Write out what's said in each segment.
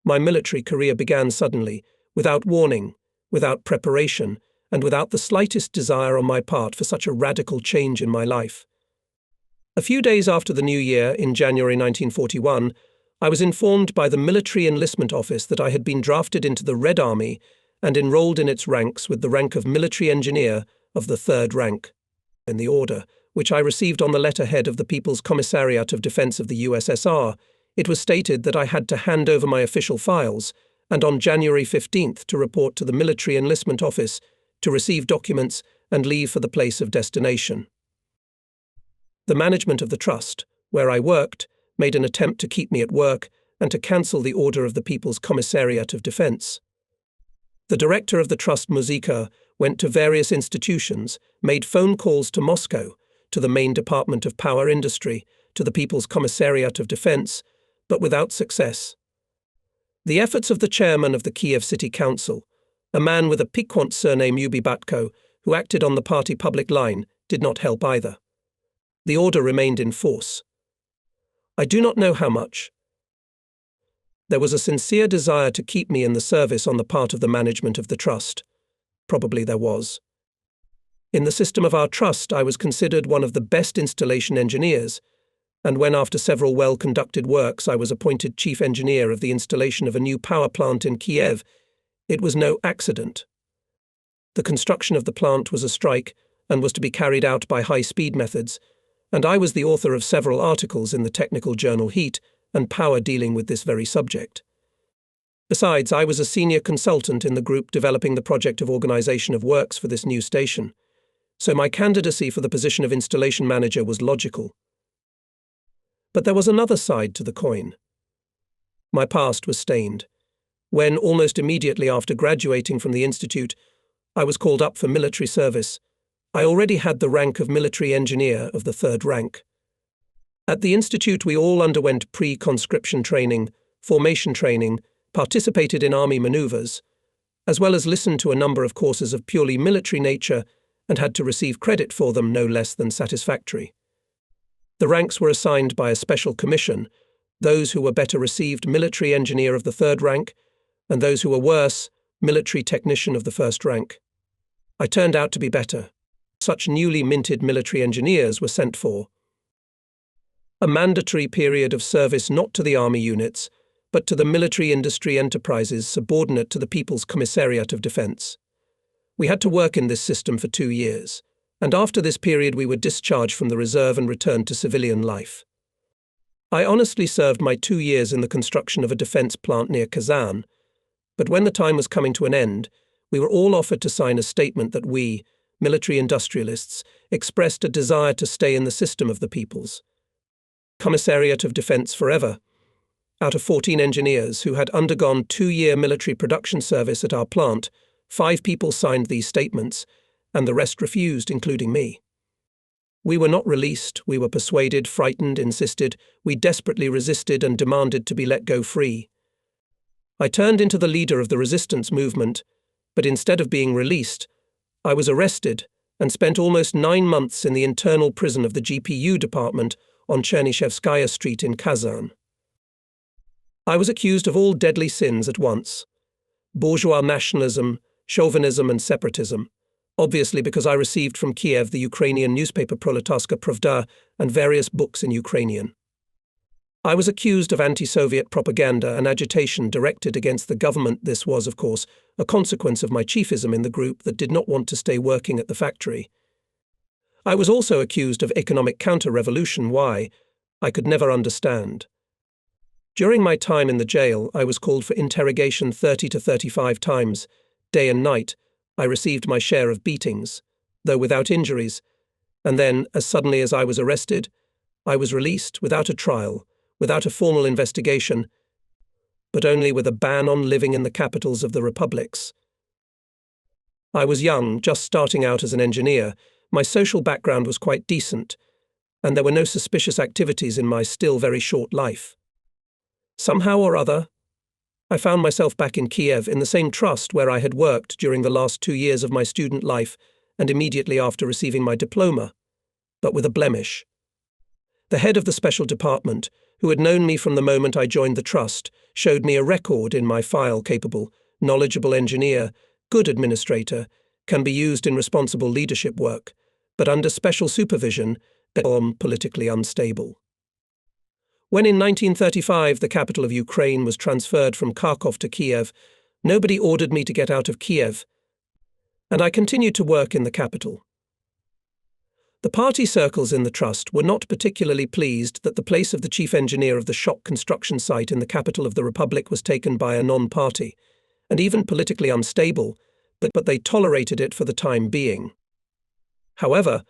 My military career began suddenly, without warning, without preparation, and without the slightest desire on my part for such a radical change in my life. A few days after the New Year, in January 1941, I was informed by the Military Enlistment Office that I had been drafted into the Red Army and enrolled in its ranks with the rank of military engineer of the 3rd rank in the order, which I received on the letterhead of the People's Commissariat of Defense of the USSR. It was stated that I had to hand over my official files and on January 15th to report to the Military Enlistment Office to receive documents and leave for the place of destination. The management of the trust, where I worked, made an attempt to keep me at work and to cancel the order of the People's Commissariat of Defense. The director of the Trust Muzyka went to various institutions, made phone calls to Moscow, to the main Department of Power Industry, to the People's Commissariat of Defense, but without success. The efforts of the chairman of the Kiev City Council, a man with a piquant surname Ubibatko, who acted on the party public line, did not help either. The order remained in force. I do not know how much. There was a sincere desire to keep me in the service on the part of the management of the trust. Probably there was. In the system of our trust, I was considered one of the best installation engineers, and when after several well-conducted works I was appointed chief engineer of the installation of a new power plant in Kiev, it was no accident. The construction of the plant was a strike and was to be carried out by high-speed methods, and I was the author of several articles in the technical journal Heat and Power dealing with this very subject. Besides, I was a senior consultant in the group developing the project of organization of works for this new station, so my candidacy for the position of installation manager was logical. But there was another side to the coin. My past was stained. When, almost immediately after graduating from the institute, I was called up for military service, I already had the rank of military engineer of the 3rd rank. At the institute we all underwent pre-conscription training, formation training, participated in army maneuvers, as well as listened to a number of courses of purely military nature and had to receive credit for them no less than satisfactory. The ranks were assigned by a special commission, those who were better received military engineer of the 3rd rank, and those who were worse, military technician of the 1st rank. I turned out to be better. Such newly minted military engineers were sent for. A mandatory period of service not to the army units, but to the military industry enterprises subordinate to the People's Commissariat of Defense. We had to work in this system for 2 years, and after this period we were discharged from the reserve and returned to civilian life. I honestly served my 2 years in the construction of a defense plant near Kazan, but when the time was coming to an end, we were all offered to sign a statement that we, military industrialists, expressed a desire to stay in the system of the People's Commissariat of Defense forever. Out of 14 engineers who had undergone 2-year military production service at our plant, 5 people signed these statements, and the rest refused, including me. We were not released, we were persuaded, frightened, insisted, we desperately resisted and demanded to be let go free. I turned into the leader of the resistance movement, but instead of being released, I was arrested and spent almost 9 months in the internal prison of the GPU department on Chernyshevskaya Street in Kazan. I was accused of all deadly sins at once: bourgeois nationalism, chauvinism and separatism, obviously because I received from Kiev the Ukrainian newspaper Proletarska Pravda and various books in Ukrainian. I was accused of anti-Soviet propaganda and agitation directed against the government. This was, of course, a consequence of my chiefism in the group that did not want to stay working at the factory. I was also accused of economic counter-revolution. Why? I could never understand. During my time in the jail, I was called for interrogation 30 to 35 times. Day and night, I received my share of beatings, though without injuries, and then, as suddenly as I was arrested, I was released without a trial, without a formal investigation, but only with a ban on living in the capitals of the republics. I was young, just starting out as an engineer. My social background was quite decent, and there were no suspicious activities in my still very short life. Somehow or other, I found myself back in Kiev in the same trust where I had worked during the last 2 years of my student life and immediately after receiving my diploma, but with a blemish. The head of the special department, who had known me from the moment I joined the trust, showed me a record in my file capable, knowledgeable engineer, good administrator, can be used in responsible leadership work, but under special supervision, politically unstable. When in 1935 the capital of Ukraine was transferred from Kharkov to Kiev, nobody ordered me to get out of Kiev, and I continued to work in the capital. The party circles in the trust were not particularly pleased that the place of the chief engineer of the shock construction site in the capital of the Republic was taken by a non-party, and even politically unstable, but they tolerated it for the time being. However,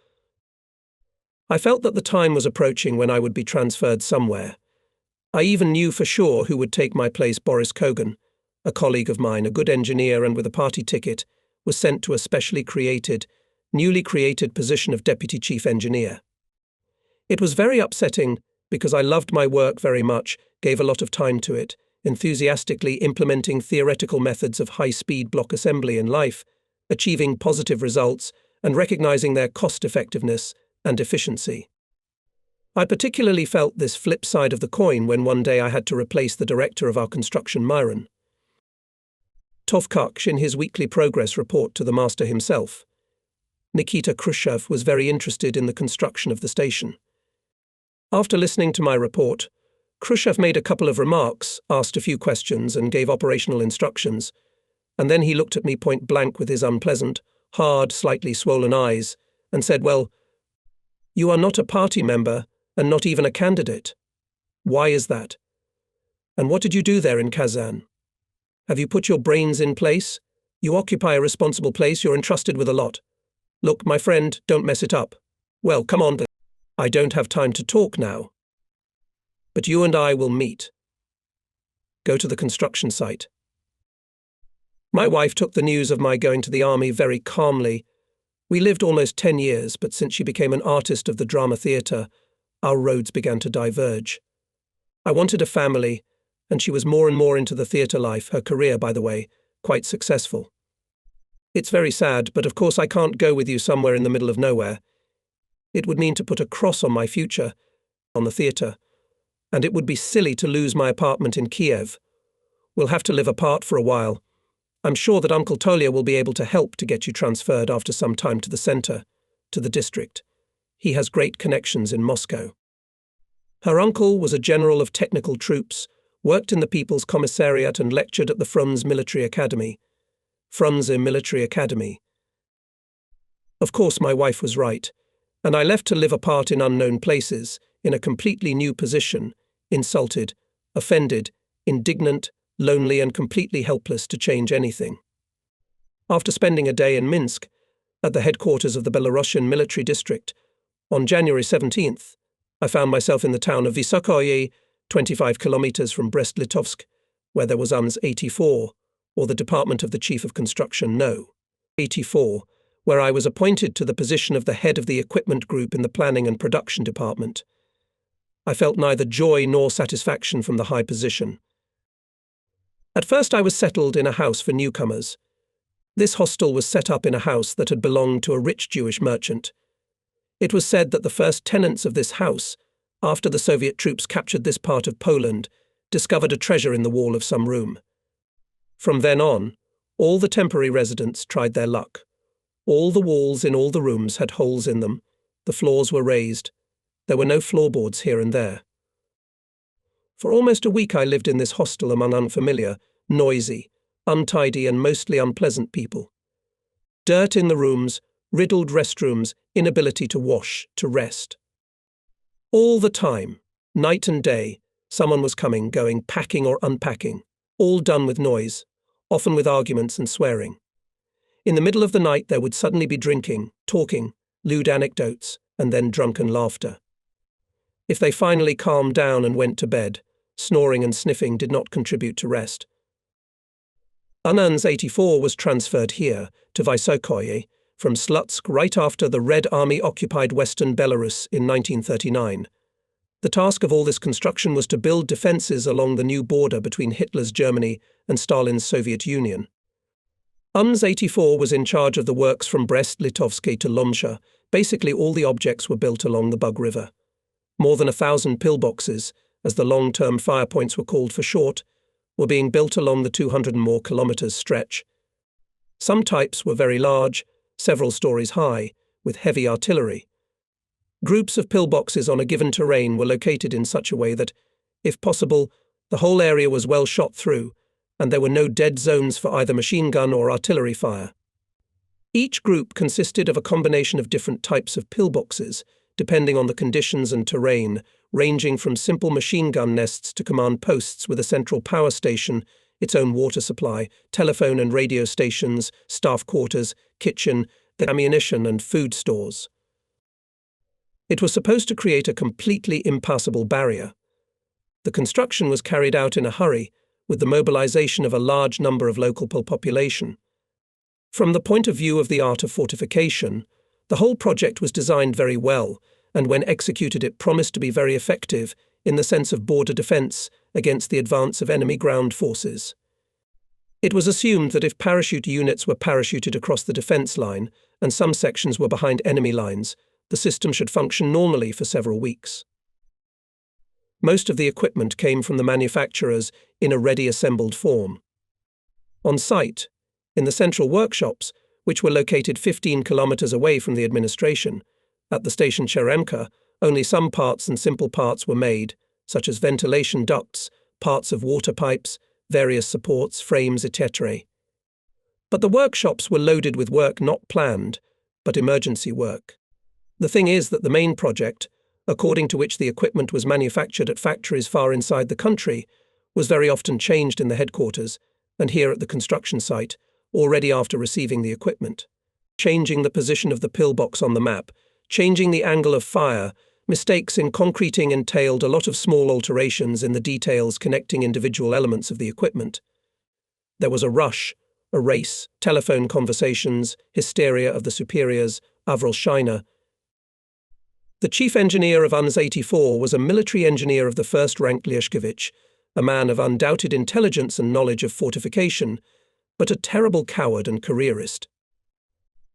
I felt that the time was approaching when I would be transferred somewhere. I even knew for sure who would take my place. Boris Kogan, a colleague of mine, a good engineer and with a party ticket, was sent to a newly created position of deputy chief engineer. It was very upsetting because I loved my work very much, gave a lot of time to it, enthusiastically implementing theoretical methods of high-speed block assembly in life, achieving positive results and recognizing their cost-effectiveness and efficiency. I particularly felt this flip side of the coin when one day I had to replace the director of our construction, Myron Tovkach, in his weekly progress report to the master himself. Nikita Khrushchev was very interested in the construction of the station. After listening to my report, Khrushchev made a couple of remarks, asked a few questions, and gave operational instructions, and then he looked at me point blank with his unpleasant, hard, slightly swollen eyes, and said, "Well, you are not a party member, and not even a candidate. Why is that? And what did you do there in Kazan? Have you put your brains in place? You occupy a responsible place, you're entrusted with a lot. Look, my friend, don't mess it up. Well, come on, I don't have time to talk now. But you and I will meet. Go to the construction site." My wife took the news of my going to the army very calmly. We lived almost 10 years, but since she became an artist of the drama theatre, our roads began to diverge. I wanted a family, and she was more and more into the theatre life, her career, by the way, quite successful. It's very sad, but of course I can't go with you somewhere in the middle of nowhere. It would mean to put a cross on my future, on the theatre, and it would be silly to lose my apartment in Kiev. We'll have to live apart for a while. I'm sure that Uncle Tolia will be able to help to get you transferred after some time to the centre, to the district. He has great connections in Moscow. Her uncle was a general of technical troops, worked in the People's Commissariat and lectured at the Frunze Military Academy. Frunze Military Academy. Of course, my wife was right, and I left to live apart in unknown places, in a completely new position, insulted, offended, indignant, lonely and completely helpless to change anything. After spending a day in Minsk, at the headquarters of the Belarusian military district, on January 17th, I found myself in the town of Vysokoye, 25 kilometers from Brest-Litovsk, where there was UMS 84, or the Department of the Chief of Construction, No. 84, where I was appointed to the position of the head of the equipment group in the planning and production department. I felt neither joy nor satisfaction from the high position. At first I was settled in a house for newcomers. This hostel was set up in a house that had belonged to a rich Jewish merchant. It was said that the first tenants of this house, after the Soviet troops captured this part of Poland, discovered a treasure in the wall of some room. From then on, all the temporary residents tried their luck. All the walls in all the rooms had holes in them, the floors were raised, there were no floorboards here and there. For almost a week I lived in this hostel among unfamiliar, noisy, untidy and mostly unpleasant people. Dirt in the rooms, riddled restrooms, inability to wash, to rest. All the time, night and day, someone was coming, going, packing or unpacking, all done with noise, often with arguments and swearing. In the middle of the night there would suddenly be drinking, talking, lewd anecdotes, and then drunken laughter. If they finally calmed down and went to bed, snoring and sniffing did not contribute to rest. UMS 84 was transferred here, to Vysokoye, from Slutsk right after the Red Army occupied western Belarus in 1939. The task of all this construction was to build defences along the new border between Hitler's Germany and Stalin's Soviet Union. UMS 84 was in charge of the works from Brest-Litovsk to Lomsha. Basically all the objects were built along the Bug River. More than 1,000 pillboxes, as the long-term fire points were called for short, were being built along the 200 and more kilometers stretch. Some types were very large, several stories high, with heavy artillery. Groups of pillboxes on a given terrain were located in such a way that, if possible, the whole area was well shot through, and there were no dead zones for either machine gun or artillery fire. Each group consisted of a combination of different types of pillboxes, depending on the conditions and terrain, ranging from simple machine gun nests to command posts with a central power station, its own water supply, telephone and radio stations, staff quarters, kitchen, ammunition and food stores. It was supposed to create a completely impassable barrier. The construction was carried out in a hurry, with the mobilization of a large number of local population. From the point of view of the art of fortification, the whole project was designed very well, and when executed it promised to be very effective in the sense of border defense against the advance of enemy ground forces. It was assumed that if parachute units were parachuted across the defense line and some sections were behind enemy lines, the system should function normally for several weeks. Most of the equipment came from the manufacturers in a ready assembled form. On site, in the central workshops, which were located 15 kilometers away from the administration, at the station Cheremka, only some parts and simple parts were made, such as ventilation ducts, parts of water pipes, various supports, frames, etc. But the workshops were loaded with work not planned, but emergency work. The thing is that the main project, according to which the equipment was manufactured at factories far inside the country, was very often changed in the headquarters, and here at the construction site, already after receiving the equipment. Changing the position of the pillbox on the map, changing the angle of fire, mistakes in concreting entailed a lot of small alterations in the details connecting individual elements of the equipment. There was a rush, a race, telephone conversations, hysteria of the superiors, Avril. The chief engineer of UNS 84 was a military engineer of the first rank Liashkevich, a man of undoubted intelligence and knowledge of fortification, but a terrible coward and careerist.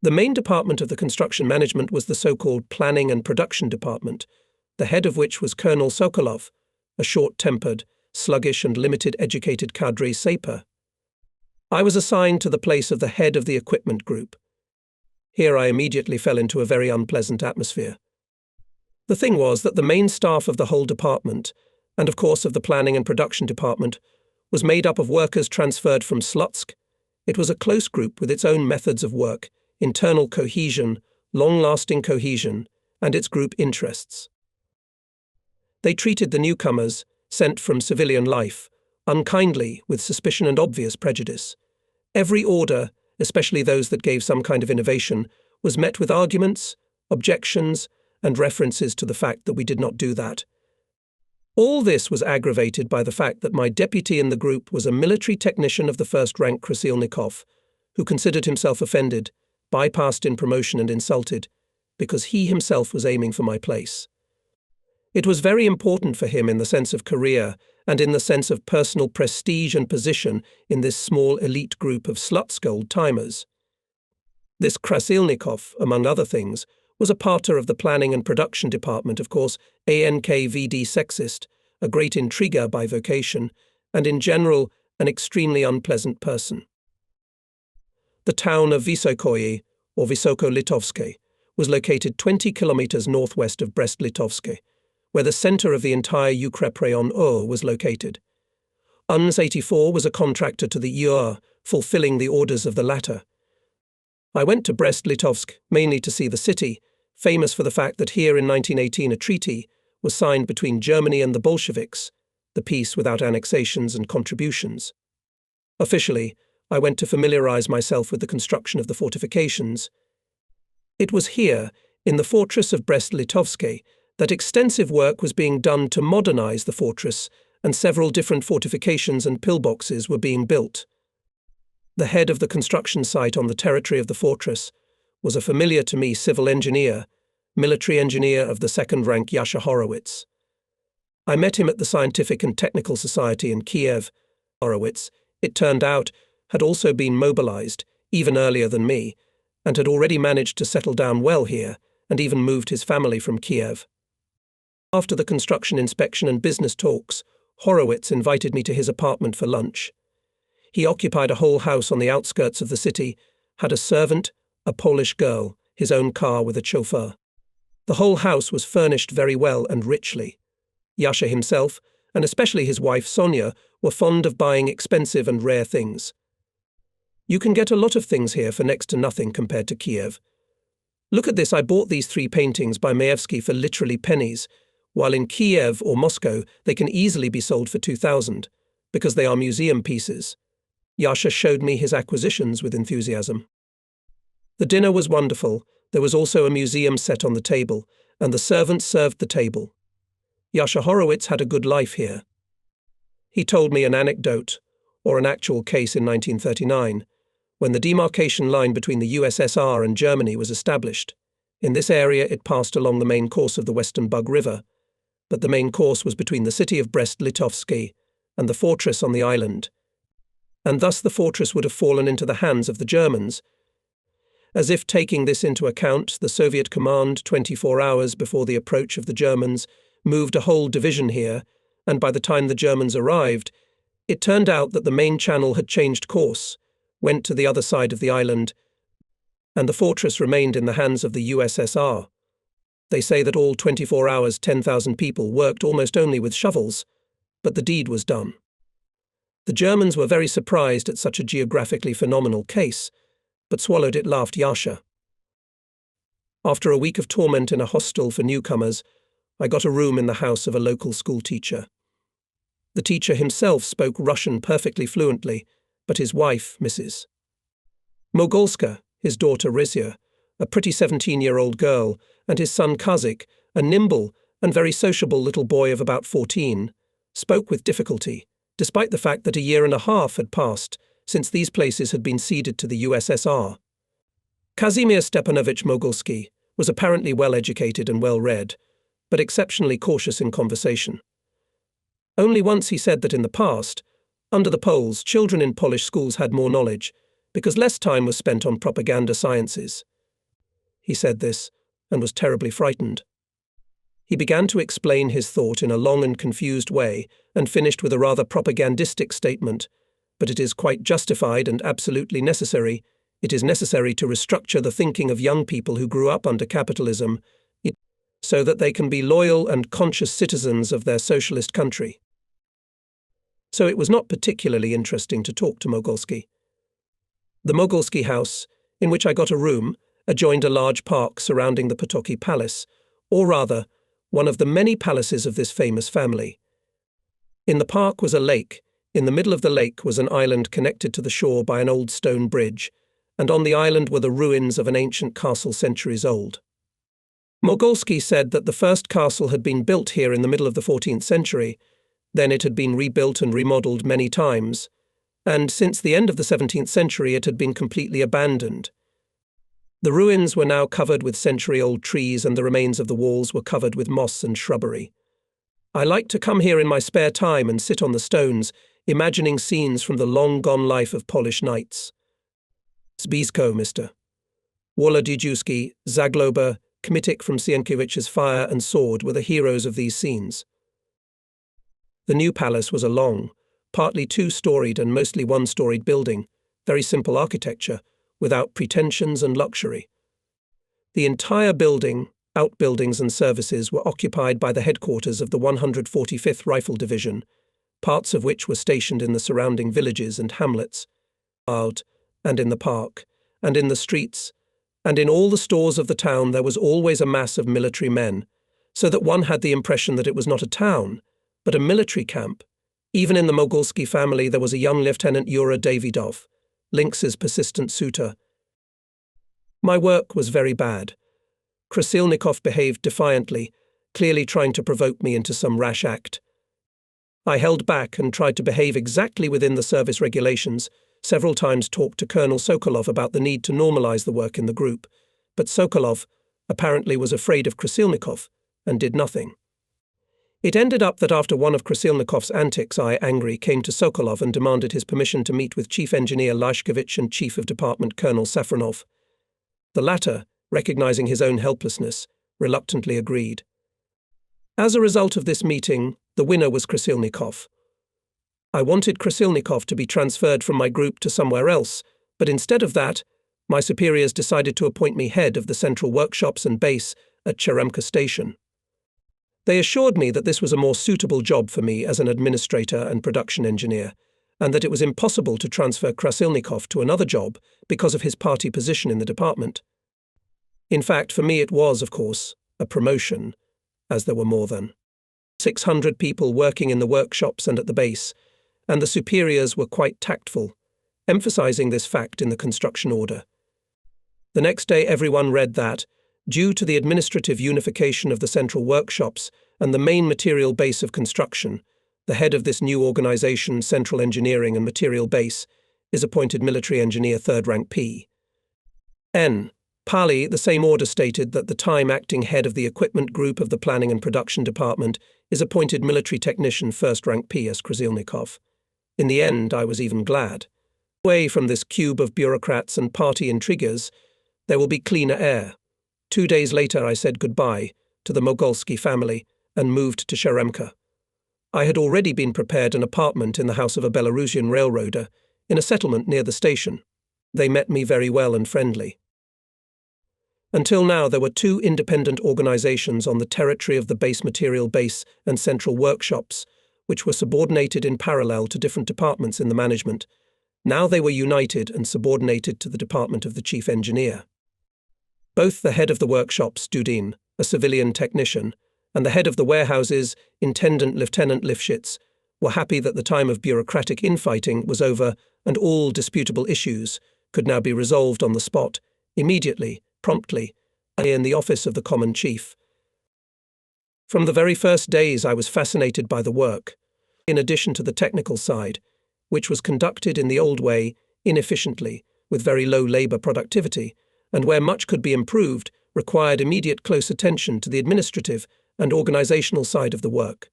The main department of the construction management was the so-called Planning and Production Department, the head of which was Colonel Sokolov, a short-tempered, sluggish and limited-educated cadre saper. I was assigned to the place of the head of the equipment group. Here I immediately fell into a very unpleasant atmosphere. The thing was that the main staff of the whole department, and of course of the Planning and Production Department, was made up of workers transferred from Slutsk. It was a close group with its own methods of work, internal cohesion, long-lasting cohesion, and its group interests. They treated the newcomers, sent from civilian life, unkindly, with suspicion and obvious prejudice. Every order, especially those that gave some kind of innovation, was met with arguments, objections, and references to the fact that we did not do that. All this was aggravated by the fact that my deputy in the group was a military technician of the first rank Krasilnikov, who considered himself offended, bypassed in promotion and insulted, because he himself was aiming for my place. It was very important for him in the sense of career and in the sense of personal prestige and position in this small elite group of Slutsk old-timers. This Krasilnikov, among other things, was a parter of the Planning and Production Department, of course, ANKVD sexist, a great intriguer by vocation, and in general an extremely unpleasant person. The town of Vysokoye, or Vysoko-Litovske, was located 20 kilometers northwest of Brest-Litovske, where the center of the entire Ukrep Rayon Ur was located. UNS 84 was a contractor to the Ur, fulfilling the orders of the latter. I went to Brest-Litovsk mainly to see the city, famous for the fact that here in 1918 a treaty was signed between Germany and the Bolsheviks, the peace without annexations and contributions. Officially, I went to familiarize myself with the construction of the fortifications. It was here, in the fortress of Brest-Litovske, that extensive work was being done to modernize the fortress, and several different fortifications and pillboxes were being built. The head of the construction site on the territory of the fortress was a familiar to me civil engineer, military engineer of the second rank Yasha Horowitz. I met him at the Scientific and Technical Society in Kiev. Horowitz, it turned out, had also been mobilized, even earlier than me, and had already managed to settle down well here, and even moved his family from Kiev. After the construction inspection and business talks, Horowitz invited me to his apartment for lunch. He occupied a whole house on the outskirts of the city, had a servant, a Polish girl, his own car with a chauffeur. The whole house was furnished very well and richly. Yasha himself, and especially his wife Sonia, were fond of buying expensive and rare things. You can get a lot of things here for next to nothing compared to Kiev. Look at this, I bought these 3 paintings by Maevsky for literally pennies, while in Kiev or Moscow they can easily be sold for 2,000, because they are museum pieces. Yasha showed me his acquisitions with enthusiasm. The dinner was wonderful. There was also a museum set on the table, and the servants served the table. Yasha Horowitz had a good life here. He told me an anecdote, or an actual case in 1939, when the demarcation line between the USSR and Germany was established. In this area it passed along the main course of the Western Bug River, but the main course was between the city of Brest-Litovsky and the fortress on the island, and thus the fortress would have fallen into the hands of the Germans. As if taking this into account, the Soviet command, 24 hours before the approach of the Germans, moved a whole division here, and by the time the Germans arrived, it turned out that the main channel had changed course, went to the other side of the island, and the fortress remained in the hands of the USSR. They say that all 24 hours 10,000 people worked almost only with shovels, but the deed was done. The Germans were very surprised at such a geographically phenomenal case, but swallowed it, laughed Yasha. After a week of torment in a hostel for newcomers, I got a room in the house of a local school teacher. The teacher himself spoke Russian perfectly fluently, but his wife, Mrs. Mogolska, his daughter Rizia, a pretty 17-year-old girl, and his son Kazik, a nimble and very sociable little boy of about 14, spoke with difficulty, despite the fact that a year and a half had passed since these places had been ceded to the USSR. Kazimir Stepanovich Mogolsky was apparently well-educated and well-read, but exceptionally cautious in conversation. Only once he said that in the past, under the Poles, children in Polish schools had more knowledge, because less time was spent on propaganda sciences. He said this, and was terribly frightened. He began to explain his thought in a long and confused way, and finished with a rather propagandistic statement, but it is quite justified and absolutely necessary. It is necessary to restructure the thinking of young people who grew up under capitalism, so that they can be loyal and conscious citizens of their socialist country. So it was not particularly interesting to talk to Mogolsky. The Mogolsky house, in which I got a room, adjoined a large park surrounding the Potocki Palace, or rather, one of the many palaces of this famous family. In the park was a lake. In the middle of the lake was an island connected to the shore by an old stone bridge, and on the island were the ruins of an ancient castle centuries old. Mogolsky said that the first castle had been built here in the middle of the 14th century, then it had been rebuilt and remodeled many times, and since the end of the 17th century it had been completely abandoned. The ruins were now covered with century-old trees, and the remains of the walls were covered with moss and shrubbery. I liked to come here in my spare time and sit on the stones, imagining scenes from the long-gone life of Polish knights. Zbyszko, Mr. Wolodyjewski, Zagloba, Kmitic from Sienkiewicz's Fire and Sword were the heroes of these scenes. The new palace was a long, partly two-storied and mostly one-storied building, very simple architecture, without pretensions and luxury. The entire building, outbuildings and services were occupied by the headquarters of the 145th Rifle Division, parts of which were stationed in the surrounding villages and hamlets, out and in the park, and in the streets, and in all the stores of the town there was always a mass of military men, so that one had the impression that it was not a town, but a military camp. Even in the Mogolsky family there was a young Lieutenant Yura Davidov, Lynx's persistent suitor. My work was very bad. Krasilnikov behaved defiantly, clearly trying to provoke me into some rash act. I held back and tried to behave exactly within the service regulations, several times talked to Colonel Sokolov about the need to normalize the work in the group, but Sokolov apparently was afraid of Krasilnikov and did nothing. It ended up that after one of Krasilnikov's antics I, angry, came to Sokolov and demanded his permission to meet with Chief Engineer Lashkevich and Chief of Department Colonel Safronov. The latter, recognizing his own helplessness, reluctantly agreed. As a result of this meeting, the winner was Krasilnikov. I wanted Krasilnikov to be transferred from my group to somewhere else, but instead of that, my superiors decided to appoint me head of the central workshops and base at Cheremka station. They assured me that this was a more suitable job for me as an administrator and production engineer, and that it was impossible to transfer Krasilnikov to another job because of his party position in the department. In fact, for me it was, of course, a promotion, as there were more than 600 people working in the workshops and at the base, and the superiors were quite tactful, emphasizing this fact in the construction order. The next day everyone read that, due to the administrative unification of the central workshops and the main material base of construction, the head of this new organization, Central Engineering and Material Base, is appointed Military Engineer 3rd Rank P. N. Pali, the same order stated that the time acting head of the equipment group of the Planning and Production Department is appointed Military Technician 1st Rank P. S. Krasilnikov. In the end, I was even glad. Away from this cube of bureaucrats and party intriguers, there will be cleaner air. 2 days later I said goodbye to the Mogolsky family and moved to Cheremka. I had already been prepared an apartment in the house of a Belarusian railroader in a settlement near the station. They met me very well and friendly. Until now there were 2 independent organizations on the territory of the base material base and central workshops, which were subordinated in parallel to different departments in the management. Now they were united and subordinated to the department of the chief engineer. Both the head of the workshops, Dudin, a civilian technician, and the head of the warehouses, Intendant Lieutenant Lifshitz, were happy that the time of bureaucratic infighting was over and all disputable issues could now be resolved on the spot, immediately, promptly, in the office of the common chief. From the very first days I was fascinated by the work, in addition to the technical side, which was conducted in the old way, inefficiently, with very low labor productivity, and where much could be improved, required immediate close attention to the administrative and organizational side of the work.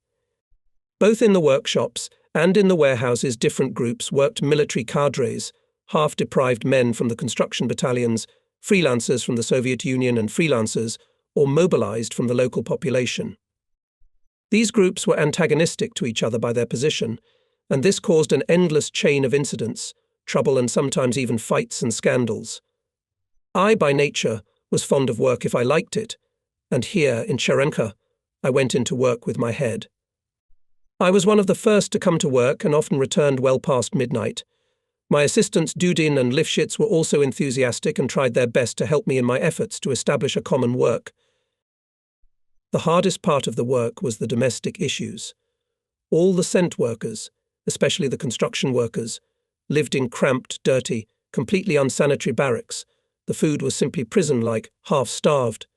Both in the workshops and in the warehouses different groups worked military cadres, half-deprived men from the construction battalions, freelancers from the Soviet Union and freelancers, or mobilized from the local population. These groups were antagonistic to each other by their position, and this caused an endless chain of incidents, trouble and sometimes even fights and scandals. I, by nature, was fond of work if I liked it, and here, in Cheremka, I went into work with my head. I was one of the first to come to work and often returned well past midnight. My assistants Dudin and Lifshitz were also enthusiastic and tried their best to help me in my efforts to establish a common work. The hardest part of the work was the domestic issues. All the cent workers, especially the construction workers, lived in cramped, dirty, completely unsanitary barracks. The food was simply prison-like, half-starved.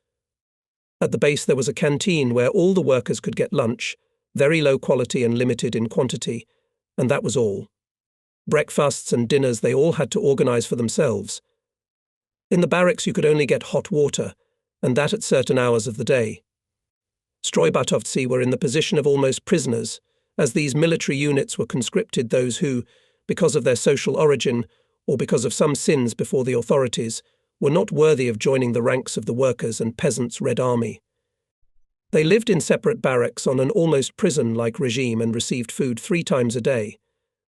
At the base there was a canteen where all the workers could get lunch, very low quality and limited in quantity, and that was all. Breakfasts and dinners they all had to organize for themselves. In the barracks you could only get hot water, and that at certain hours of the day. Stroybatovtsi were in the position of almost prisoners, as these military units were conscripted those who, because of their social origin, or because of some sins before the authorities, were not worthy of joining the ranks of the workers' and peasants' Red Army. They lived in separate barracks on an almost prison-like regime and received food 3 times a day.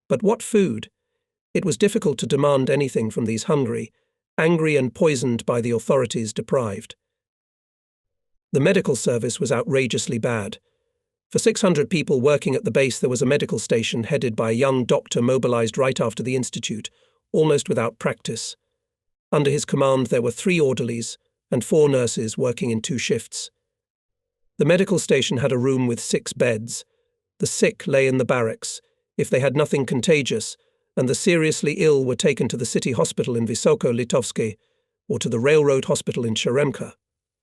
But what food? It was difficult to demand anything from these hungry, angry and poisoned by the authorities deprived. The medical service was outrageously bad. For 600 people working at the base there was a medical station headed by a young doctor mobilized right after the institute, almost without practice. Under his command there were 3 orderlies and 4 nurses working in 2 shifts. The medical station had a room with 6 beds. The sick lay in the barracks, if they had nothing contagious, and the seriously ill were taken to the city hospital in Vysoko-Litovsky or to the railroad hospital in Cheremka.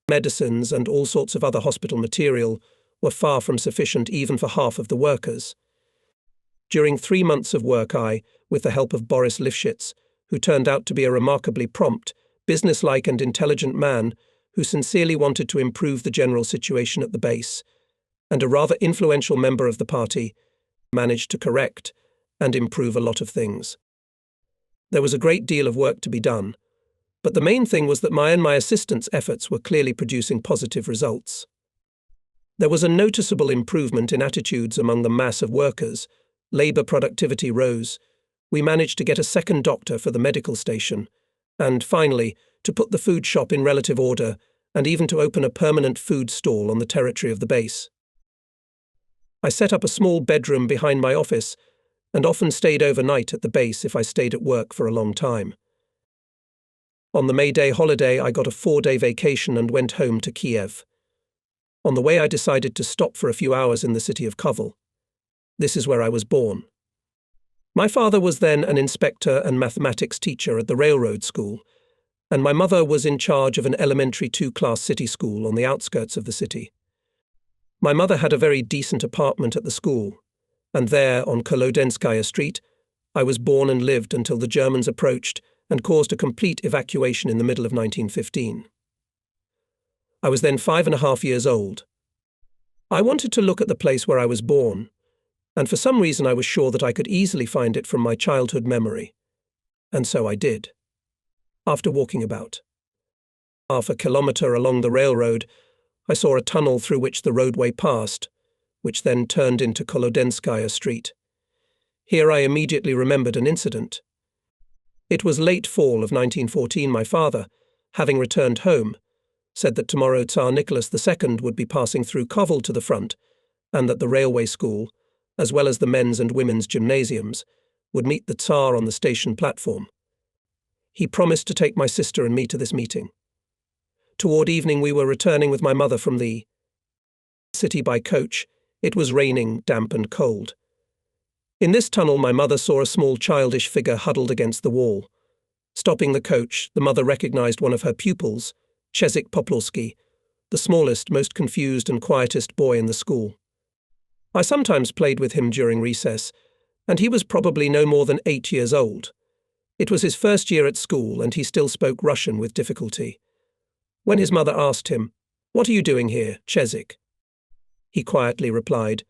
Medicines and all sorts of other hospital material were far from sufficient even for half of the workers. During 3 months of work I, with the help of Boris Lifshitz, who turned out to be a remarkably prompt, businesslike and intelligent man who sincerely wanted to improve the general situation at the base, and a rather influential member of the party, managed to correct and improve a lot of things. There was a great deal of work to be done, but the main thing was that my and my assistants' efforts were clearly producing positive results. There was a noticeable improvement in attitudes among the mass of workers. Labour productivity rose. We managed to get a second doctor for the medical station, and finally, to put the food shop in relative order, and even to open a permanent food stall on the territory of the base. I set up a small bedroom behind my office, and often stayed overnight at the base if I stayed at work for a long time. On the May Day holiday, I got a 4-day vacation and went home to Kiev. On the way, I decided to stop for a few hours in the city of Kovel. This is where I was born. My father was then an inspector and mathematics teacher at the railroad school, and my mother was in charge of an elementary 2-class city school on the outskirts of the city. My mother had a very decent apartment at the school, and there, on Kolodenskaya Street, I was born and lived until the Germans approached and caused a complete evacuation in the middle of 1915. I was then 5.5 years old. I wanted to look at the place where I was born, and for some reason I was sure that I could easily find it from my childhood memory. And so I did. After walking about half a kilometre along the railroad, I saw a tunnel through which the roadway passed, which then turned into Kolodenskaya Street. Here I immediately remembered an incident. It was late fall of 1914. My father, having returned home, said that tomorrow Tsar Nicholas II would be passing through Kovel to the front, and that the railway school, as well as the men's and women's gymnasiums, would meet the Tsar on the station platform. He promised to take my sister and me to this meeting. Toward evening we were returning with my mother from the city by coach. It was raining, damp and cold. In this tunnel my mother saw a small childish figure huddled against the wall. Stopping the coach, the mother recognized one of her pupils, Czezik Popolski, the smallest, most confused and quietest boy in the school. I sometimes played with him during recess, and he was probably no more than 8 years old. It was his first year at school, and he still spoke Russian with difficulty. When his mother asked him, "What are you doing here, Czezik?" he quietly replied,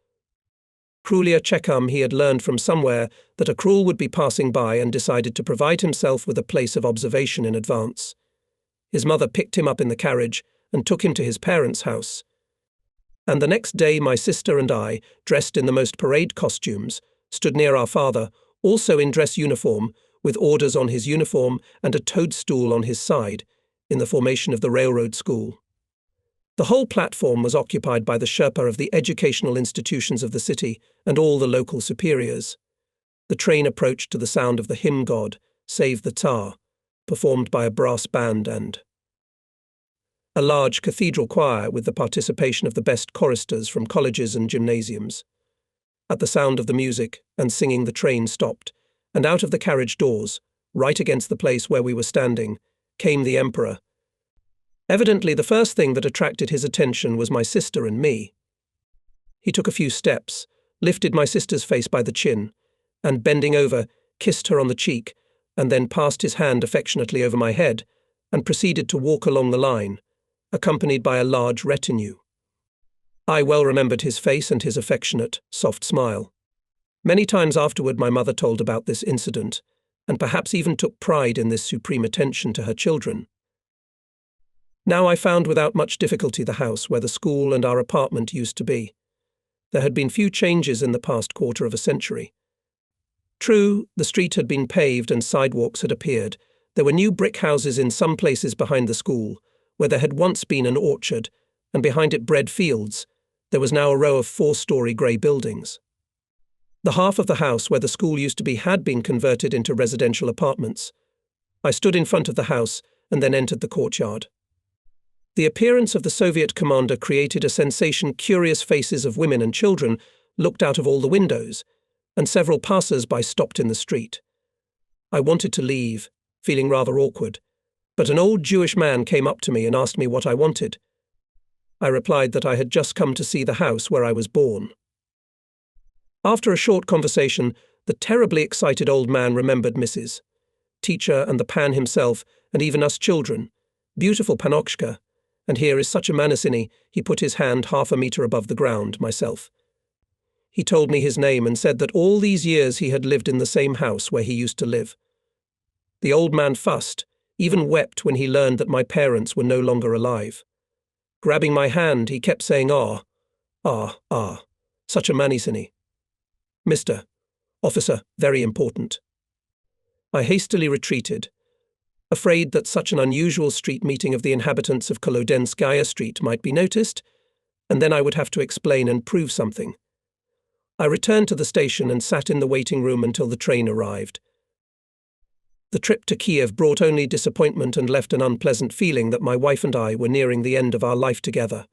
Krulia Chekam. He had learned from somewhere that a Krul would be passing by and decided to provide himself with a place of observation in advance. His mother picked him up in the carriage and took him to his parents' house. And the next day my sister and I, dressed in the most parade costumes, stood near our father, also in dress uniform, with orders on his uniform and a toadstool on his side, in the formation of the railroad school. The whole platform was occupied by the Sherpa of the educational institutions of the city and all the local superiors. The train approached to the sound of the hymn God, Save the Tsar, performed by a brass band and a large cathedral choir with the participation of the best choristers from colleges and gymnasiums. At the sound of the music and singing the train stopped, and out of the carriage doors, right against the place where we were standing, came the Emperor. Evidently the first thing that attracted his attention was my sister and me. He took a few steps, lifted my sister's face by the chin, and bending over, kissed her on the cheek, and then passed his hand affectionately over my head, and proceeded to walk along the line, accompanied by a large retinue. I well remembered his face and his affectionate, soft smile. Many times afterward my mother told about this incident, and perhaps even took pride in this supreme attention to her children. Now I found without much difficulty the house where the school and our apartment used to be. There had been few changes in the past quarter of a century. True, the street had been paved and sidewalks had appeared. There were new brick houses in some places behind the school, where there had once been an orchard, and behind it bread fields. There was now a row of 4-story grey buildings. The half of the house where the school used to be had been converted into residential apartments. I stood in front of the house and then entered the courtyard. The appearance of the Soviet commander created a sensation. Curious faces of women and children looked out of all the windows, and several passers-by stopped in the street. I wanted to leave, feeling rather awkward, but an old Jewish man came up to me and asked me what I wanted. I replied that I had just come to see the house where I was born. After a short conversation, the terribly excited old man remembered Mrs. Teacher and the pan himself, and even us children. Beautiful Panokshka, and here is such a Manasini. He put his hand 1/2 meter above the ground, myself. He told me his name and said that all these years he had lived in the same house where he used to live. The old man fussed, even wept when he learned that my parents were no longer alive. Grabbing my hand, he kept saying, "Ah." Such a manisini. Mr. Officer, very important. I hastily retreated, afraid that such an unusual street meeting of the inhabitants of Kolodenskaya Street might be noticed, and then I would have to explain and prove something. I returned to the station and sat in the waiting room until the train arrived. The trip to Kiev brought only disappointment and left an unpleasant feeling that my wife and I were nearing the end of our life together.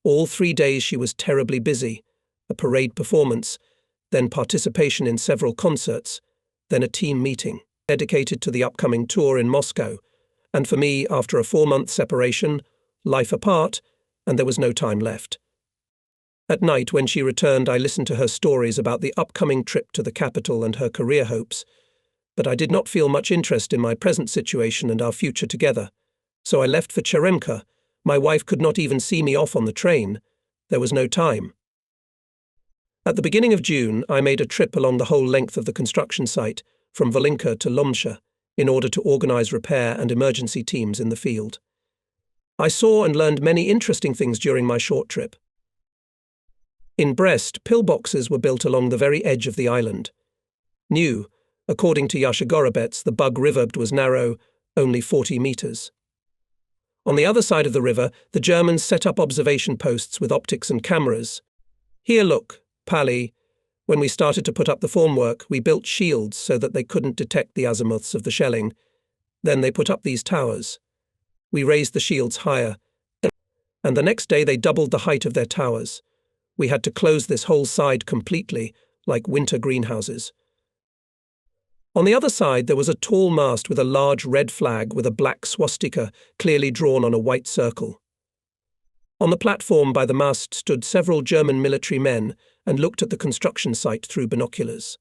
All 3 days she was terribly busy, a parade performance, then participation in several concerts, then a team meeting dedicated to the upcoming tour in Moscow, and for me, after a 4-month separation, life apart, and there was no time left. At night, when she returned, I listened to her stories about the upcoming trip to the capital and her career hopes, but I did not feel much interest in my present situation and our future together. So I left for Cheremka. My wife could not even see me off on the train. There was no time. At the beginning of June, I made a trip along the whole length of the construction site, from Volinka to Lomsha, in order to organize repair and emergency teams in the field. I saw and learned many interesting things during my short trip. In Brest, pillboxes were built along the very edge of the island. New, according to Yasha Gorobets, the Bug River was narrow, only 40 meters. On the other side of the river, the Germans set up observation posts with optics and cameras. Here, look, Pali. When we started to put up the formwork, we built shields so that they couldn't detect the azimuths of the shelling. Then they put up these towers. We raised the shields higher, and the next day they doubled the height of their towers. We had to close this whole side completely, like winter greenhouses. On the other side, there was a tall mast with a large red flag with a black swastika clearly drawn on a white circle. On the platform by the mast stood several German military men and looked at the construction site through binoculars.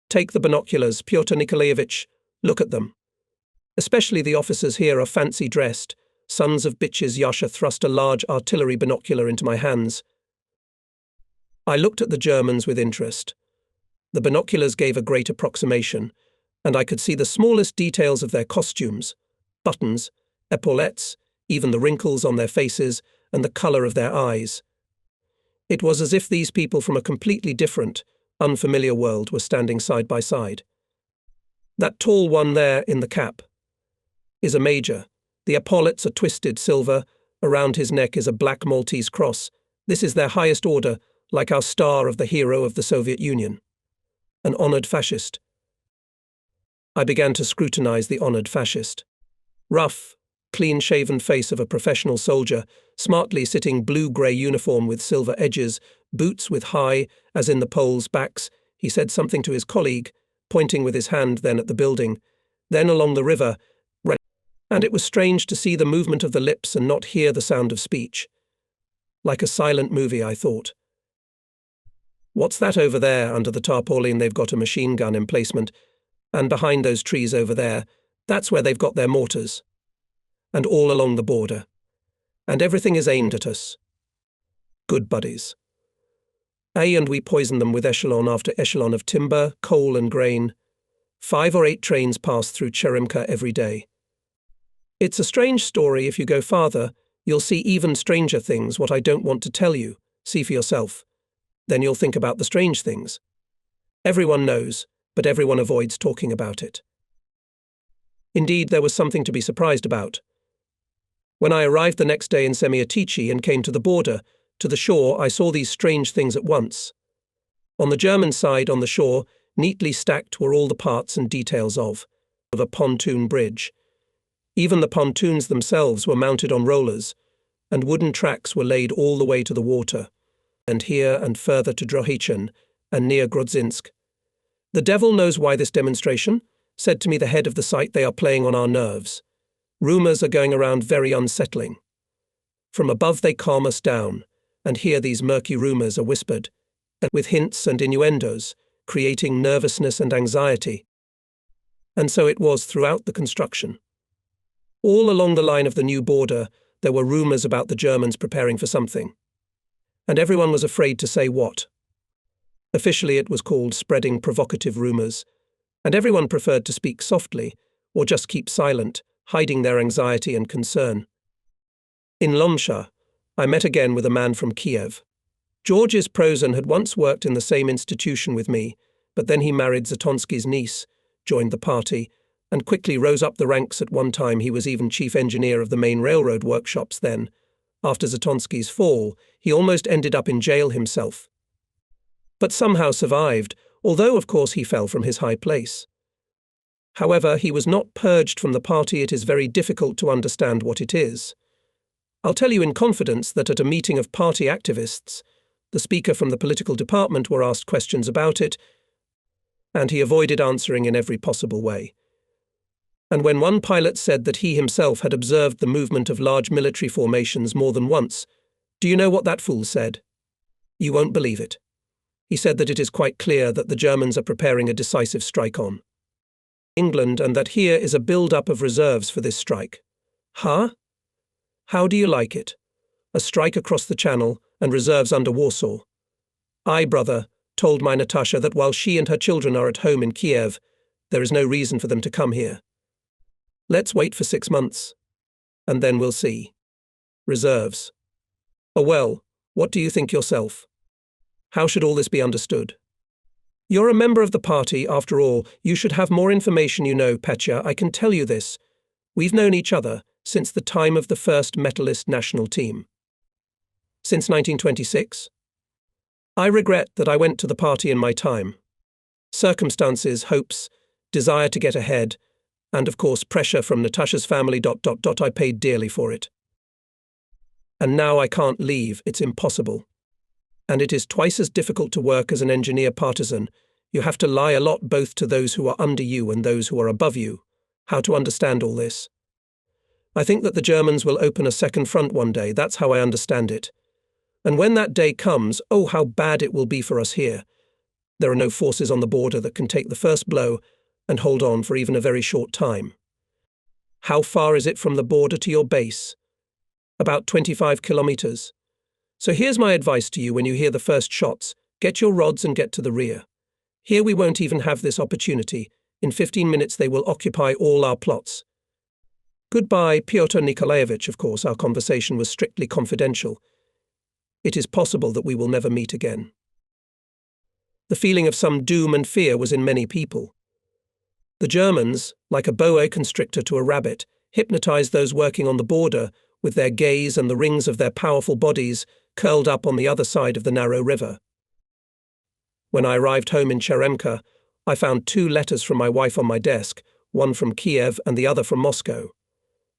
Take the binoculars, Pyotr Nikolaevich, look at them. Especially the officers here are fancy dressed. Sons of bitches. Yasha thrust a large artillery binocular into my hands. I looked at the Germans with interest. The binoculars gave a great approximation, and I could see the smallest details of their costumes, buttons, epaulettes, even the wrinkles on their faces and the colour of their eyes. It was as if these people from a completely different, unfamiliar world were standing side by side. That tall one there in the cap is a major. The epaulettes are twisted silver. Around his neck is a black Maltese cross. This is their highest order, like our star of the hero of the Soviet Union. An honoured fascist. I began to scrutinize the honoured fascist. Rough, clean-shaven face of a professional soldier, smartly sitting blue-grey uniform with silver edges, boots with high, as in the Poles' backs. He said something to his colleague, pointing with his hand then at the building, then along the river, and it was strange to see the movement of the lips and not hear the sound of speech. Like a silent movie, I thought. What's that over there under the tarpaulin? They've got a machine gun emplacement, and behind those trees over there, that's where they've got their mortars. And all along the border. And everything is aimed at us. Good buddies. And we poison them with echelon after echelon of timber, coal and grain. 5 or 8 trains pass through Cheremka every day. It's a strange story. If you go farther, you'll see even stranger things, what I don't want to tell you. See for yourself. Then you'll think about the strange things. Everyone knows, but everyone avoids talking about it. Indeed, there was something to be surprised about. When I arrived the next day in Semiotichi and came to the border, to the shore, I saw these strange things at once. On the German side, on the shore, neatly stacked were all the parts and details of a pontoon bridge. Even the pontoons themselves were mounted on rollers, and wooden tracks were laid all the way to the water, and here and further to Drohichin, and near Grodzinsk. The devil knows why this demonstration, said to me the head of the site. They are playing on our nerves. Rumours are going around very unsettling. From above they calm us down, and here these murky rumours are whispered, with hints and innuendos, creating nervousness and anxiety. And so it was throughout the construction. All along the line of the new border, there were rumours about the Germans preparing for something. And everyone was afraid to say what. Officially it was called spreading provocative rumours, and everyone preferred to speak softly, or just keep silent, hiding their anxiety and concern. In Lomsha, I met again with a man from Kiev. Georges Prozan had once worked in the same institution with me, but then he married Zatonsky's niece, joined the party, and quickly rose up the ranks. At one time he was even chief engineer of the main railroad workshops then. After Zatonsky's fall, he almost ended up in jail himself, but somehow survived, although of course he fell from his high place. However, he was not purged from the party. It is very difficult to understand what it is. I'll tell you in confidence that at a meeting of party activists, the speaker from the political department were asked questions about it, and he avoided answering in every possible way. And when one pilot said that he himself had observed the movement of large military formations more than once, do you know what that fool said? You won't believe it. He said that it is quite clear that the Germans are preparing a decisive strike on England, and that here is a build-up of reserves for this strike. Huh? How do you like it? A strike across the Channel and reserves under Warsaw. I, brother, told my Natasha that while she and her children are at home in Kiev, there is no reason for them to come here. Let's wait for 6 months, and then we'll see. Reserves. Oh well, what do you think yourself? How should all this be understood? You're a member of the party, after all. You should have more information, you know, Petya. I can tell you this. We've known each other since the time of the first medalist national team. Since 1926? I regret that I went to the party in my time. Circumstances, hopes, desire to get ahead, and of course pressure from Natasha's family. I paid dearly for it. And now I can't leave. It's impossible. And it is twice as difficult to work as an engineer partisan. You have to lie a lot both to those who are under you and those who are above you. How to understand all this? I think that the Germans will open a second front one day. That's how I understand it. And when that day comes, oh, how bad it will be for us here. There are no forces on the border that can take the first blow and hold on for even a very short time. How far is it from the border to your base? About 25 kilometers. So here's my advice to you when you hear the first shots. Get your rods and get to the rear. Here we won't even have this opportunity. In 15 minutes they will occupy all our plots. Goodbye, Pyotr Nikolaevich. Of course, our conversation was strictly confidential. It is possible that we will never meet again. The feeling of some doom and fear was in many people. The Germans, like a boa constrictor to a rabbit, hypnotized those working on the border with their gaze and the rings of their powerful bodies curled up on the other side of the narrow river. When I arrived home in Cheremka, I found 2 letters from my wife on my desk, one from Kiev and the other from Moscow.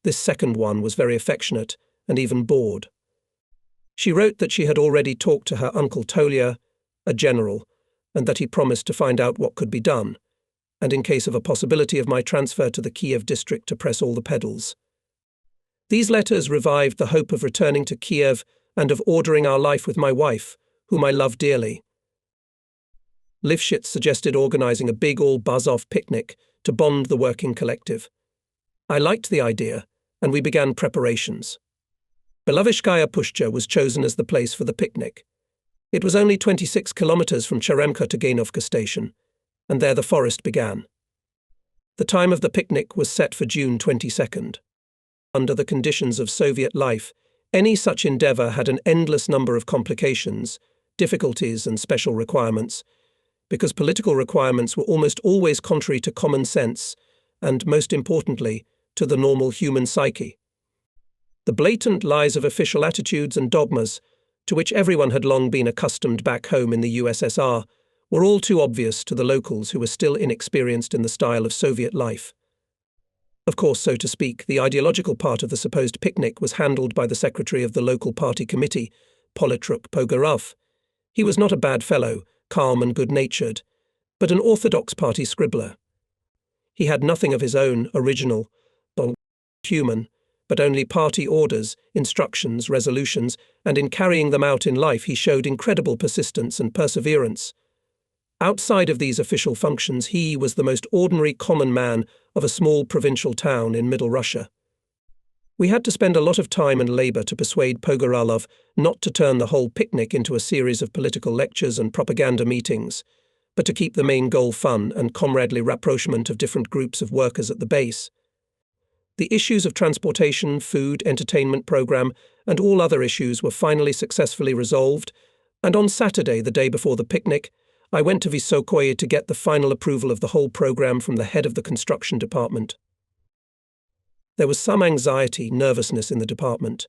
This second one was very affectionate and even bored. She wrote that she had already talked to her uncle Tolia, a general, and that he promised to find out what could be done, and in case of a possibility of my transfer to the Kiev district to press all the pedals. These letters revived the hope of returning to Kiev and of ordering our life with my wife, whom I love dearly. Lifshitz suggested organizing a big all-buzz-off picnic to bond the working collective. I liked the idea, and we began preparations. Belovishkaya Pushcha was chosen as the place for the picnic. It was only 26 kilometers from Cheremka to Gainovka station, and there the forest began. The time of the picnic was set for June 22nd. Under the conditions of Soviet life, any such endeavor had an endless number of complications, difficulties and special requirements, because political requirements were almost always contrary to common sense and, most importantly, to the normal human psyche. The blatant lies of official attitudes and dogmas, to which everyone had long been accustomed back home in the USSR, were all too obvious to the locals who were still inexperienced in the style of Soviet life. Of course, so to speak, the ideological part of the supposed picnic was handled by the secretary of the local party committee, Politruk Pogorov. He was not a bad fellow, calm and good-natured, but an orthodox party scribbler. He had nothing of his own, original, human, but only party orders, instructions, resolutions, and in carrying them out in life he showed incredible persistence and perseverance. Outside of these official functions, he was the most ordinary common man of a small provincial town in Middle Russia. We had to spend a lot of time and labor to persuade Pogorelov not to turn the whole picnic into a series of political lectures and propaganda meetings, but to keep the main goal fun and comradely rapprochement of different groups of workers at the base. The issues of transportation, food, entertainment program, and all other issues were finally successfully resolved, And on Saturday, the day before the picnic, I went to Visokoye to get the final approval of the whole program from the head of the construction department. There was some anxiety, nervousness in the department.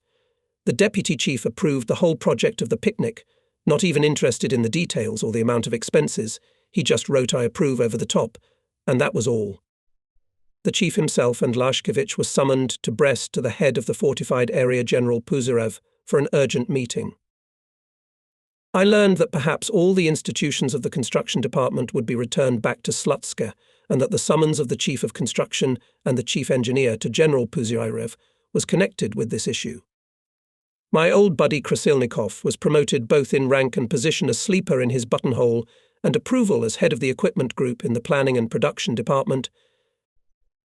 The deputy chief approved the whole project of the picnic, not even interested in the details or the amount of expenses. He just wrote "I approve" over the top, and that was all. The chief himself and Lashkevich were summoned to Brest to the head of the fortified area, General Puzarev, for an urgent meeting. I learned that perhaps all the institutions of the construction department would be returned back to Slutsk, and that the summons of the chief of construction and the chief engineer to General Puzarev was connected with this issue. My old buddy Krasilnikov was promoted both in rank and position as sleeper in his buttonhole and approval as head of the equipment group in the planning and production department.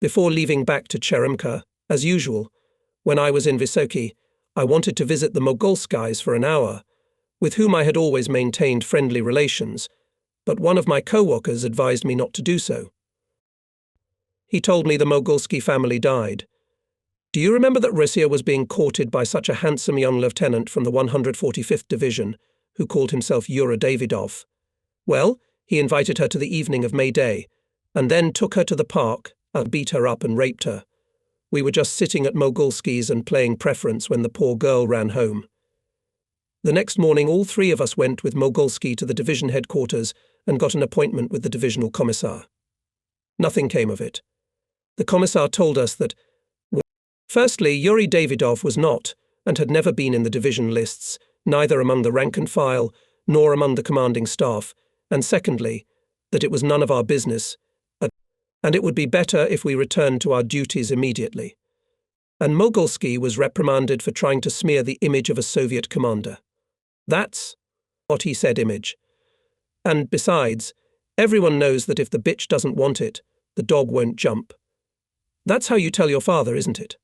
Before leaving back to Cheremka, as usual, when I was in Vysoky, I wanted to visit the Mogolskys for an hour, with whom I had always maintained friendly relations, but one of my co-workers advised me not to do so. He told me the Mogolsky family died. Do you remember that Russia was being courted by such a handsome young lieutenant from the 145th Division, who called himself Yura Davidov? Well, he invited her to the evening of May Day, and then took her to the park and beat her up and raped her. We were just sitting at Mogolsky's and playing preference when the poor girl ran home. The next morning all three of us went with Mogolsky to the division headquarters and got an appointment with the divisional commissar. Nothing came of it. The commissar told us that, firstly, Yuri Davidov was not, and had never been in the division lists, neither among the rank and file, nor among the commanding staff, and secondly, that it was none of our business, and it would be better if we returned to our duties immediately. And Mogolsky was reprimanded for trying to smear the image of a Soviet commander. That's what he said, image. And besides, everyone knows that if the bitch doesn't want it, the dog won't jump. That's how you tell your father, isn't it?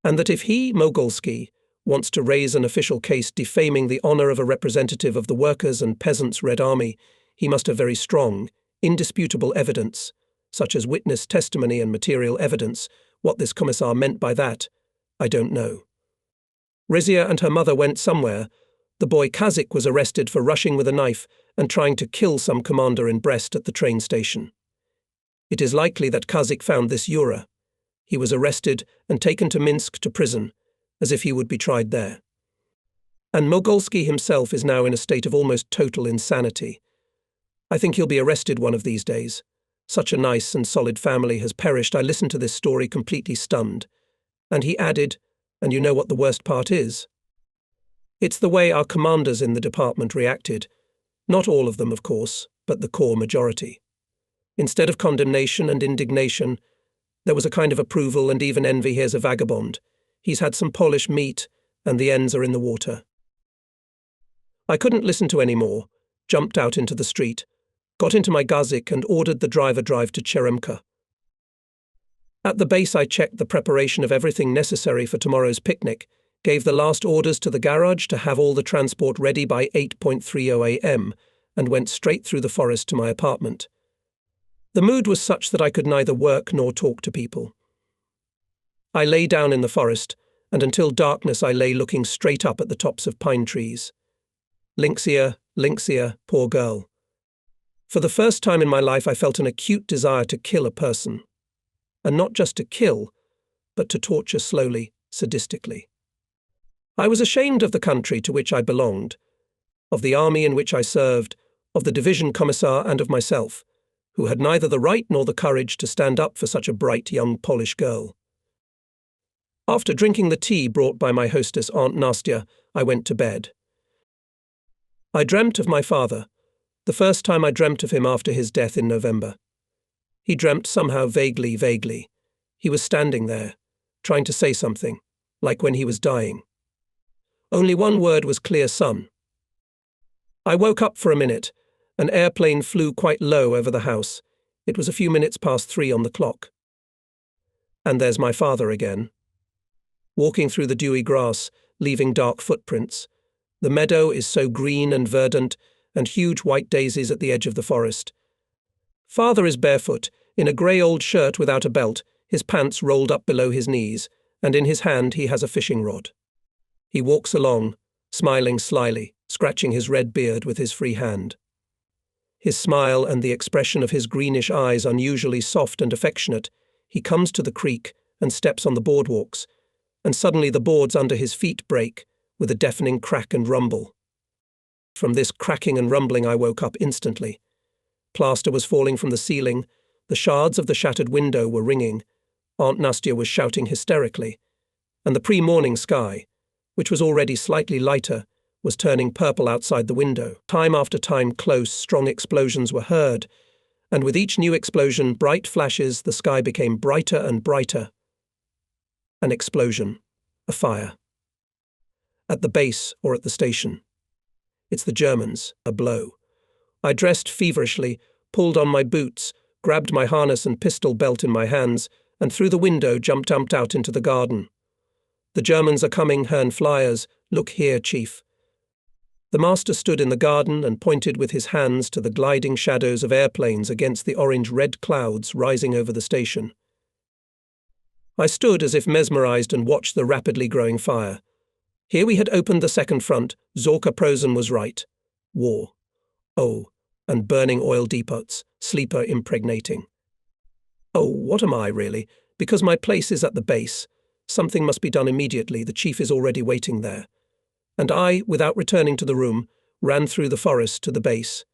And that if he, Mogolsky, wants to raise an official case defaming the honor of a representative of the Workers' and Peasants' Red Army, he must have very strong, indisputable evidence, such as witness testimony and material evidence. What this commissar meant by that, I don't know. Rizia and her mother went somewhere. The boy Kazik was arrested for rushing with a knife and trying to kill some commander in Brest at the train station. It is likely that Kazik found this Yura. He was arrested and taken to Minsk to prison, as if he would be tried there. And Mogolsky himself is now in a state of almost total insanity. I think he'll be arrested one of these days. Such a nice and solid family has perished. I listened to this story completely stunned. And he added, and you know what the worst part is? It's the way our commanders in the department reacted. Not all of them, of course, but the core majority. Instead of condemnation and indignation, there was a kind of approval and even envy. Here's a vagabond. He's had some Polish meat, and the ends are in the water. I couldn't listen to any more, jumped out into the street, got into my gazik and ordered the driver drive to Cheremka. At the base I checked the preparation of everything necessary for tomorrow's picnic, gave the last orders to the garage to have all the transport ready by 8:30 a.m., and went straight through the forest to my apartment. The mood was such that I could neither work nor talk to people. I lay down in the forest, and until darkness I lay looking straight up at the tops of pine trees. Lynxia, poor girl. For the first time in my life I felt an acute desire to kill a person. And not just to kill, but to torture slowly, sadistically. I was ashamed of the country to which I belonged, of the army in which I served, of the division commissar and of myself, who had neither the right nor the courage to stand up for such a bright young Polish girl. After drinking the tea brought by my hostess Aunt Nastya, I went to bed. I dreamt of my father, the first time I dreamt of him after his death in November. He dreamt somehow vaguely. He was standing there, trying to say something, like when he was dying. Only one word was clear: son. I woke up for a minute. An airplane flew quite low over the house. It was a few minutes past 3 on the clock. And there's my father again, walking through the dewy grass, leaving dark footprints. The meadow is so green and verdant, and huge white daisies at the edge of the forest. Father is barefoot, in a grey old shirt without a belt, his pants rolled up below his knees, and in his hand he has a fishing rod. He walks along, smiling slyly, scratching his red beard with his free hand. His smile and the expression of his greenish eyes unusually soft and affectionate, he comes to the creek and steps on the boardwalks, and suddenly the boards under his feet break with a deafening crack and rumble. From this cracking and rumbling I woke up instantly. Plaster was falling from the ceiling, the shards of the shattered window were ringing, Aunt Nastia was shouting hysterically, and the pre-morning sky, which was already slightly lighter, was turning purple outside the window. Time after time close, strong explosions were heard, and with each new explosion, bright flashes, the sky became brighter and brighter. An explosion. A fire. At the base or at the station. It's the Germans. A blow. I dressed feverishly, pulled on my boots, grabbed my harness and pistol belt in my hands, and through the window jumped out into the garden. The Germans are coming, Herrn Flyers. Look here, Chief. The master stood in the garden and pointed with his hands to the gliding shadows of airplanes against the orange-red clouds rising over the station. I stood as if mesmerized and watched the rapidly growing fire. Here we had opened the second front. Zorka Prosen was right. War. Oh, and burning oil depots, sleeper impregnating. Oh, what am I, really? Because my place is at the base. Something must be done immediately. The chief is already waiting there. And I, without returning to the room, ran through the forest to the base.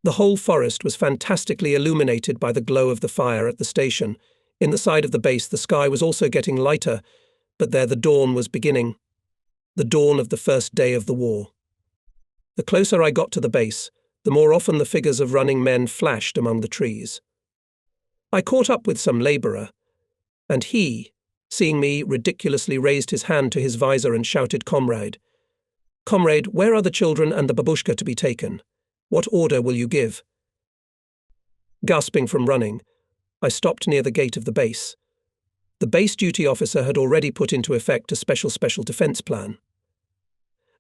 The whole forest was fantastically illuminated by the glow of the fire at the station. In the side of the base the sky was also getting lighter, but there the dawn was beginning. The dawn of the first day of the war. The closer I got to the base, the more often the figures of running men flashed among the trees. I caught up with some labourer, and he, seeing me, ridiculously raised his hand to his visor and shouted, "Comrade! Comrade, where are the children and the babushka to be taken? What order will you give?" Gasping from running, I stopped near the gate of the base. The base duty officer had already put into effect a special defence plan.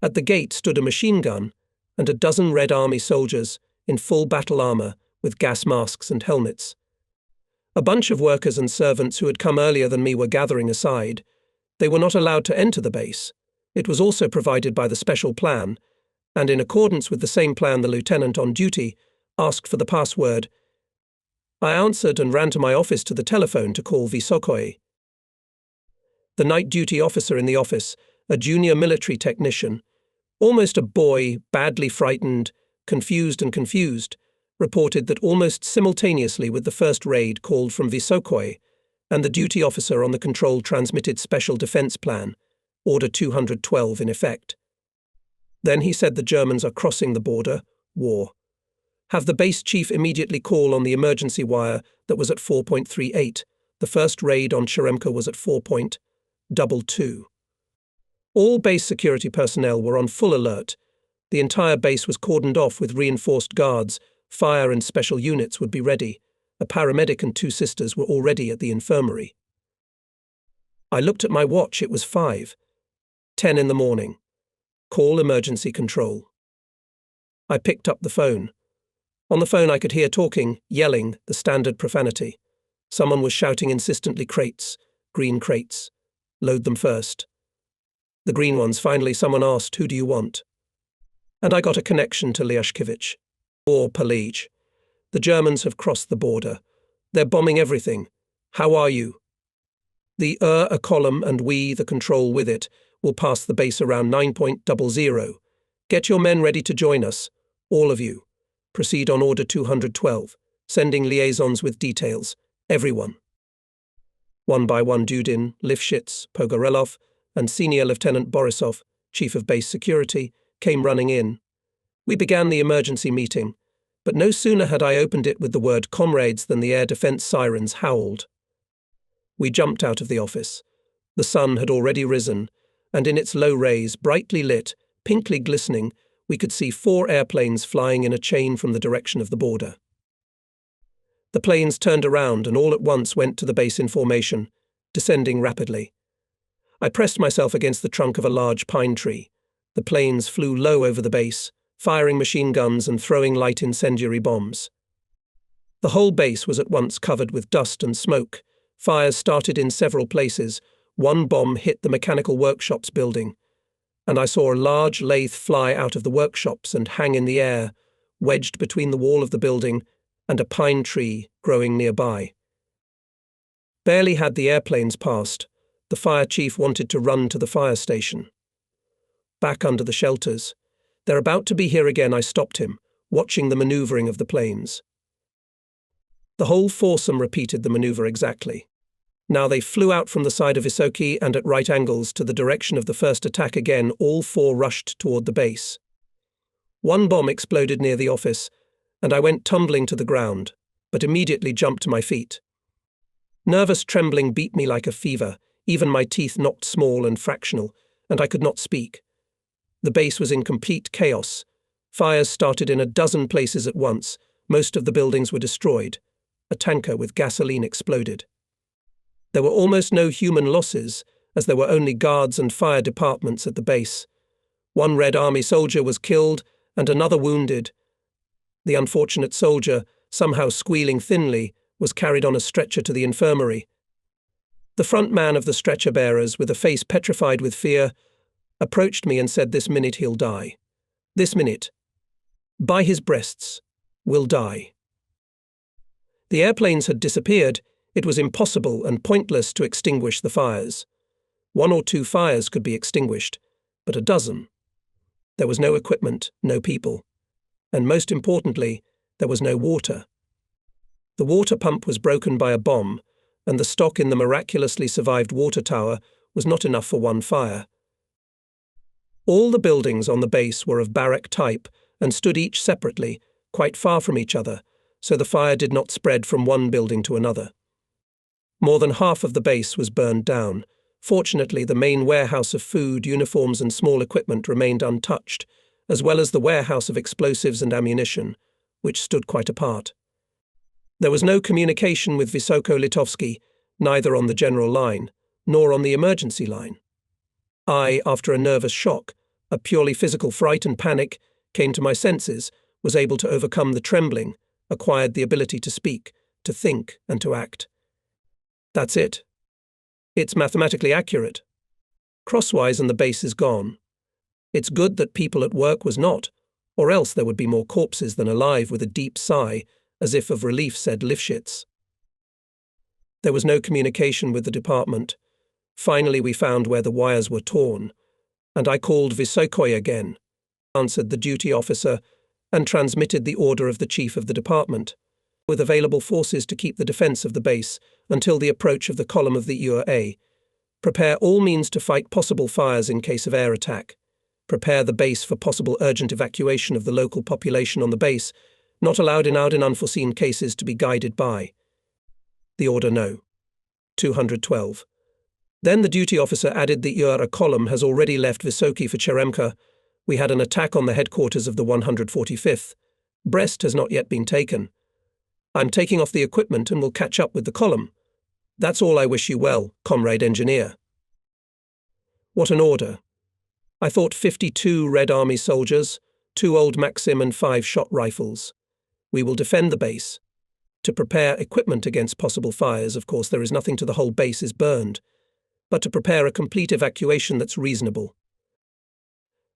At the gate stood a machine gun and a dozen Red Army soldiers in full battle armour with gas masks and helmets. A bunch of workers and servants who had come earlier than me were gathering aside. They were not allowed to enter the base. It was also provided by the special plan, and in accordance with the same plan the lieutenant on duty asked for the password. I answered and ran to my office to the telephone to call Vysokoi. The night duty officer in the office, a junior military technician, almost a boy, badly frightened, confused, reported that almost simultaneously with the first raid called from Vysokoi, and the duty officer on the control transmitted special defence plan, Order 212 in effect. Then he said the Germans are crossing the border, war. Have the base chief immediately call on the emergency wire that was at 4.38. The first raid on Cheremka was at 4.22. All base security personnel were on full alert. The entire base was cordoned off with reinforced guards. Fire and special units would be ready. A paramedic and 2 sisters were already at the infirmary. I looked at my watch. It was 5:10 in the morning. Call emergency control. I picked up the phone. On the phone I could hear talking, yelling, the standard profanity. Someone was shouting insistently, "Crates, green crates. Load them first." The green ones. Finally someone asked, "Who do you want?" And I got a connection to Lyashkevich. Or Palij. The Germans have crossed the border. They're bombing everything. How are you? The a column and we, the control with it, will pass the base around 9.00. Get your men ready to join us. All of you. Proceed on Order 212. Sending liaisons with details. Everyone. One by one Dudin, Lifshitz, Pogorelov, and Senior Lieutenant Borisov, Chief of Base Security, came running in. We began the emergency meeting, but no sooner had I opened it with the word "comrades" than the air defence sirens howled. We jumped out of the office. The sun had already risen, and in its low rays, brightly lit, pinkly glistening, we could see 4 airplanes flying in a chain from the direction of the border. The planes turned around and all at once went to the base in formation, descending rapidly. I pressed myself against the trunk of a large pine tree. The planes flew low over the base, firing machine guns and throwing light incendiary bombs. The whole base was at once covered with dust and smoke. Fires started in several places. One bomb hit the mechanical workshops building. and I saw a large lathe fly out of the workshops and hang in the air, wedged between the wall of the building and a pine tree growing nearby. Barely had the airplanes passed, the fire chief wanted to run to the fire station. Back under the shelters. They're about to be here again, I stopped him, watching the manoeuvring of the planes. The whole foursome repeated the maneuver exactly. Now they flew out from the side of Isoki and at right angles to the direction of the first attack again. All four rushed toward the base. One bomb exploded near the office, and I went tumbling to the ground, but immediately jumped to my feet. Nervous trembling beat me like a fever, even my teeth knocked small and fractional, and I could not speak. The base was in complete chaos. Fires started in a dozen places at once. Most of the buildings were destroyed. A tanker with gasoline exploded. There were almost no human losses, as there were only guards and fire departments at the base. One Red Army soldier was killed and another wounded. The unfortunate soldier, somehow squealing thinly, was carried on a stretcher to the infirmary. The front man of the stretcher-bearers, with a face petrified with fear, approached me and said, "This minute he'll die. This minute, by his breasts, will die." The airplanes had disappeared. It was impossible and pointless to extinguish the fires. 1 or 2 fires could be extinguished, but a dozen. There was no equipment, no people. And most importantly, there was no water. The water pump was broken by a bomb, and the stock in the miraculously survived water tower was not enough for 1 fire. All the buildings on the base were of barrack type and stood each separately, quite far from each other, so the fire did not spread from one building to another. More than half of the base was burned down. Fortunately, the main warehouse of food, uniforms and small equipment remained untouched, as well as the warehouse of explosives and ammunition, which stood quite apart. There was no communication with Vysoko-Litovsky, neither on the general line, nor on the emergency line. I, after a nervous shock, a purely physical fright and panic, came to my senses, was able to overcome the trembling, acquired the ability to speak, to think, and to act. That's it. It's mathematically accurate. Crosswise and the base is gone. It's good that people at work was not, or else there would be more corpses than alive, with a deep sigh, as if of relief, said Lifshitz. There was no communication with the department. Finally we found where the wires were torn, and I called Vysokoi again, answered the duty officer, and transmitted the order of the chief of the department, with available forces to keep the defence of the base until the approach of the column of the UA. Prepare all means to fight possible fires in case of air attack. Prepare the base for possible urgent evacuation of the local population on the base, not allowed in unforeseen cases to be guided by. The order no. 212. Then the duty officer added the URA column has already left Vysoki for Cheremka. We had an attack on the headquarters of the 145th. Brest has not yet been taken. I'm taking off the equipment and will catch up with the column. That's all. I wish you well, comrade engineer. What an order. I thought 52 Red Army soldiers, 2 old Maxim and 5 shot rifles. We will defend the base. To prepare equipment against possible fires, of course, there is nothing to the whole base is burned, but to prepare a complete evacuation that's reasonable.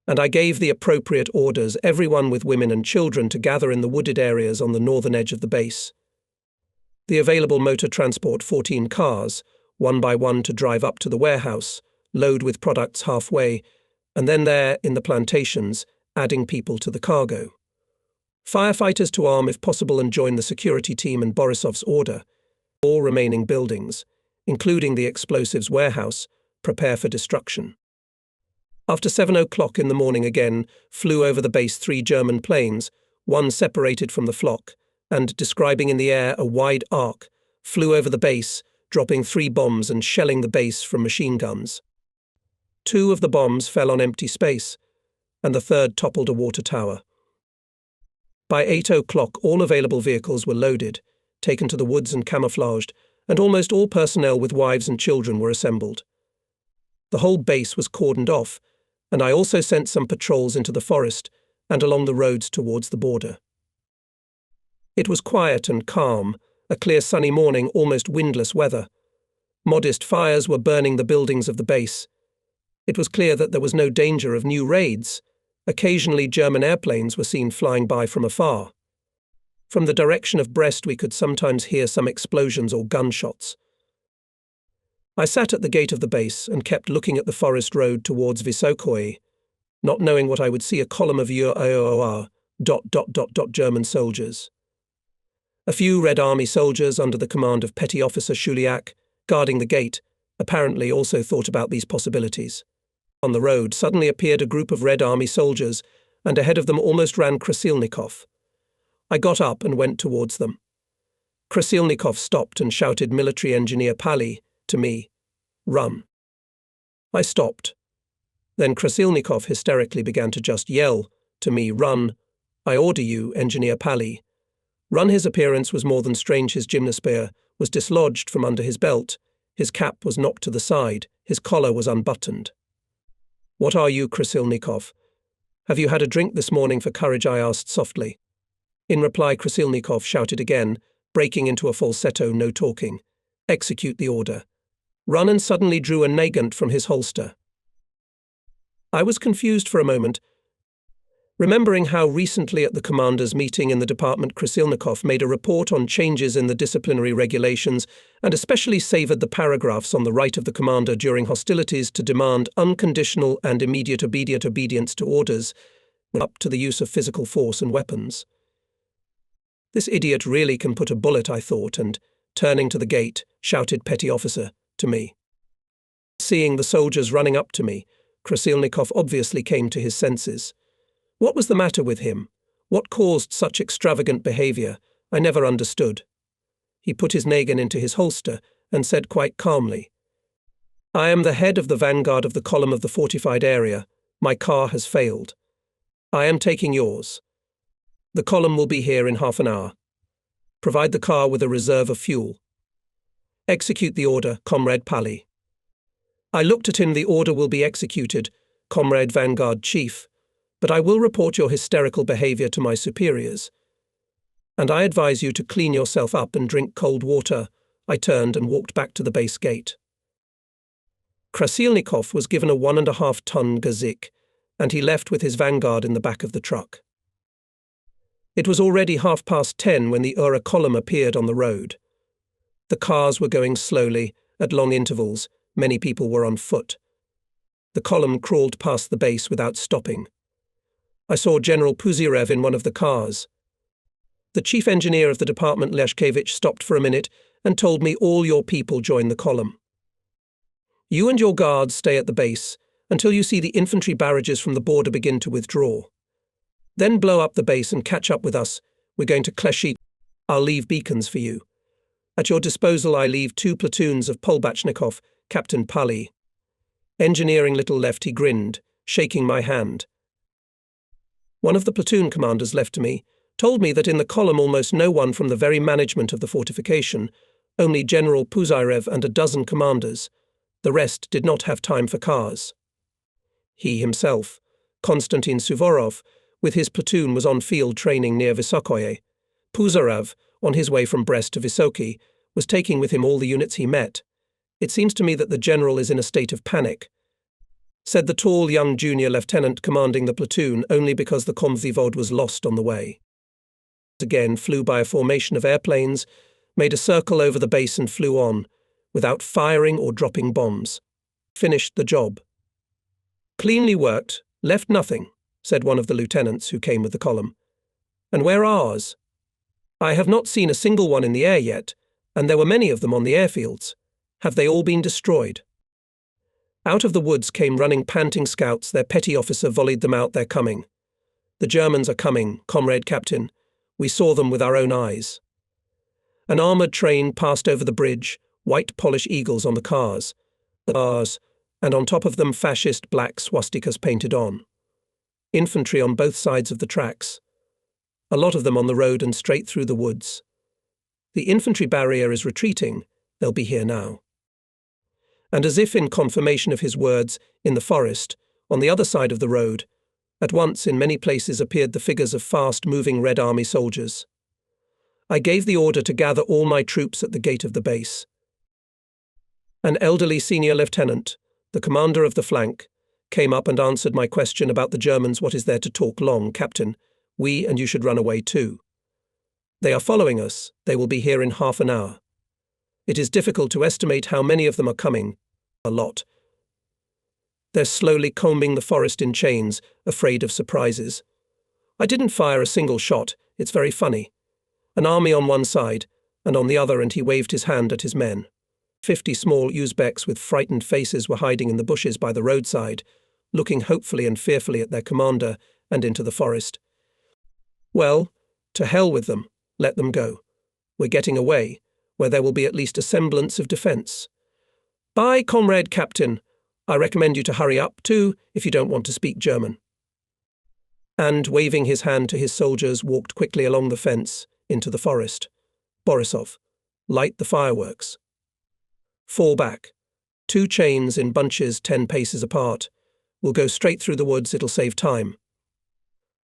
And I gave the appropriate orders, everyone with women and children to gather in the wooded areas on the northern edge of the base. The available motor transport 14 cars, one by one to drive up to the warehouse, load with products halfway, and then there, in the plantations, adding people to the cargo. Firefighters to arm if possible and join the security team in Borisov's order. All remaining buildings, including the explosives warehouse, prepare for destruction. After 7 o'clock in the morning again, flew over the base 3 German planes, one separated from the flock, and, describing in the air a wide arc, flew over the base, dropping 3 bombs and shelling the base from machine guns. 2 of the bombs fell on empty space, and the third toppled a water tower. By 8 o'clock all available vehicles were loaded, taken to the woods and camouflaged, and almost all personnel with wives and children were assembled. The whole base was cordoned off, and I also sent some patrols into the forest and along the roads towards the border. It was quiet and calm, a clear sunny morning, almost windless weather. Modest fires were burning the buildings of the base. It was clear that there was no danger of new raids. Occasionally German airplanes were seen flying by from afar. From the direction of Brest we could sometimes hear some explosions or gunshots. I sat at the gate of the base and kept looking at the forest road towards Vysokoye, not knowing what I would see: a column of UOR, German soldiers. A few Red Army soldiers under the command of Petty Officer Shuliak, guarding the gate, apparently also thought about these possibilities. On the road suddenly appeared a group of Red Army soldiers, and ahead of them almost ran Krasilnikov. I got up and went towards them. Krasilnikov stopped and shouted Military Engineer Pali to me, "Run." I stopped. Then Krasilnikov hysterically began to just yell to me, "Run. I order you, Engineer Pali." Run. His appearance was more than strange. His gymnospear was dislodged from under his belt, his cap was knocked to the side, his collar was unbuttoned. "What are you, Krasilnikov? Have you had a drink this morning for courage?" I asked softly. In reply, Krasilnikov shouted again, breaking into a falsetto, "No talking. Execute the order." Run, and suddenly drew a nagant from his holster. I was confused for a moment, remembering how recently at the commanders' meeting in the department Krasilnikov made a report on changes in the disciplinary regulations and especially savoured the paragraphs on the right of the commander during hostilities to demand unconditional and immediate obedience to orders, up to the use of physical force and weapons. This idiot really can put a bullet, I thought, and, turning to the gate, shouted Petty Officer to me. Seeing the soldiers running up to me, Krasilnikov obviously came to his senses. What was the matter with him? What caused such extravagant behaviour? I never understood. He put his nagin into his holster and said quite calmly, "I am the head of the vanguard of the column of the fortified area. My car has failed. I am taking yours. The column will be here in half an hour. Provide the car with a reserve of fuel. Execute the order, Comrade Pali." I looked at him. "The order will be executed, Comrade Vanguard Chief, but I will report your hysterical behaviour to my superiors. And I advise you to clean yourself up and drink cold water." I turned and walked back to the base gate. Krasilnikov was given a 1.5-ton gazik, and he left with his vanguard in the back of the truck. It was already 10:30 when the Ura column appeared on the road. The cars were going slowly, at long intervals. Many people were on foot. The column crawled past the base without stopping. I saw General Puzyrev in one of the cars. The chief engineer of the department, Leshkevich, stopped for a minute and told me, "All your people join the column. You and your guards stay at the base until you see the infantry barrages from the border begin to withdraw. Then blow up the base and catch up with us. We're going to Kleshik. I'll leave beacons for you. At your disposal I leave 2 platoons of Polbachnikov, Captain Pali." Engineering little left, he grinned, shaking my hand. One of the platoon commanders left to me told me that in the column almost no one from the very management of the fortification, only General Puzyrev and a dozen commanders. The rest did not have time for cars. He himself, Konstantin Suvorov, with his platoon was on field training near Vysokoye. Puzyrev, on his way from Brest to Vysoky, was taking with him all the units he met. "It seems to me that the general is in a state of panic," said the tall young junior lieutenant commanding the platoon, only because the Komvivod was lost on the way. Again flew by a formation of airplanes, made a circle over the base and flew on, without firing or dropping bombs. Finished the job. "Cleanly worked, left nothing," said one of the lieutenants who came with the column. "And where are ours? I have not seen a single one in the air yet, and there were many of them on the airfields. Have they all been destroyed?" Out of the woods came running panting scouts. Their petty officer volleyed them out. "They're coming. The Germans are coming, Comrade Captain. We saw them with our own eyes." An armoured train passed over the bridge, white Polish eagles on the cars, and on top of them fascist black swastikas painted on. Infantry on both sides of the tracks. A lot of them on the road and straight through the woods. The infantry barrier is retreating. They'll be here now. And as if in confirmation of his words, in the forest, on the other side of the road, at once in many places appeared the figures of fast-moving Red Army soldiers. I gave the order to gather all my troops at the gate of the base. An elderly senior lieutenant, the commander of the flank, came up and answered my question about the Germans. What is there to talk long, Captain? We and you should run away too. They are following us. They will be here in half an hour. It is difficult to estimate how many of them are coming. A lot. They're slowly combing the forest in chains, afraid of surprises. I didn't fire a single shot. It's very funny. An army on one side, and on the other, and he waved his hand at his men. 50 small Uzbeks with frightened faces were hiding in the bushes by the roadside, looking hopefully and fearfully at their commander and into the forest. Well, to hell with them. Let them go. We're getting away, where there will be at least a semblance of defence. Bye, comrade captain. I recommend you to hurry up, too, if you don't want to speak German. And, waving his hand to his soldiers, walked quickly along the fence into the forest. Borisov, light the fireworks. Fall back. 2 chains in bunches 10 paces apart. We'll go straight through the woods, it'll save time.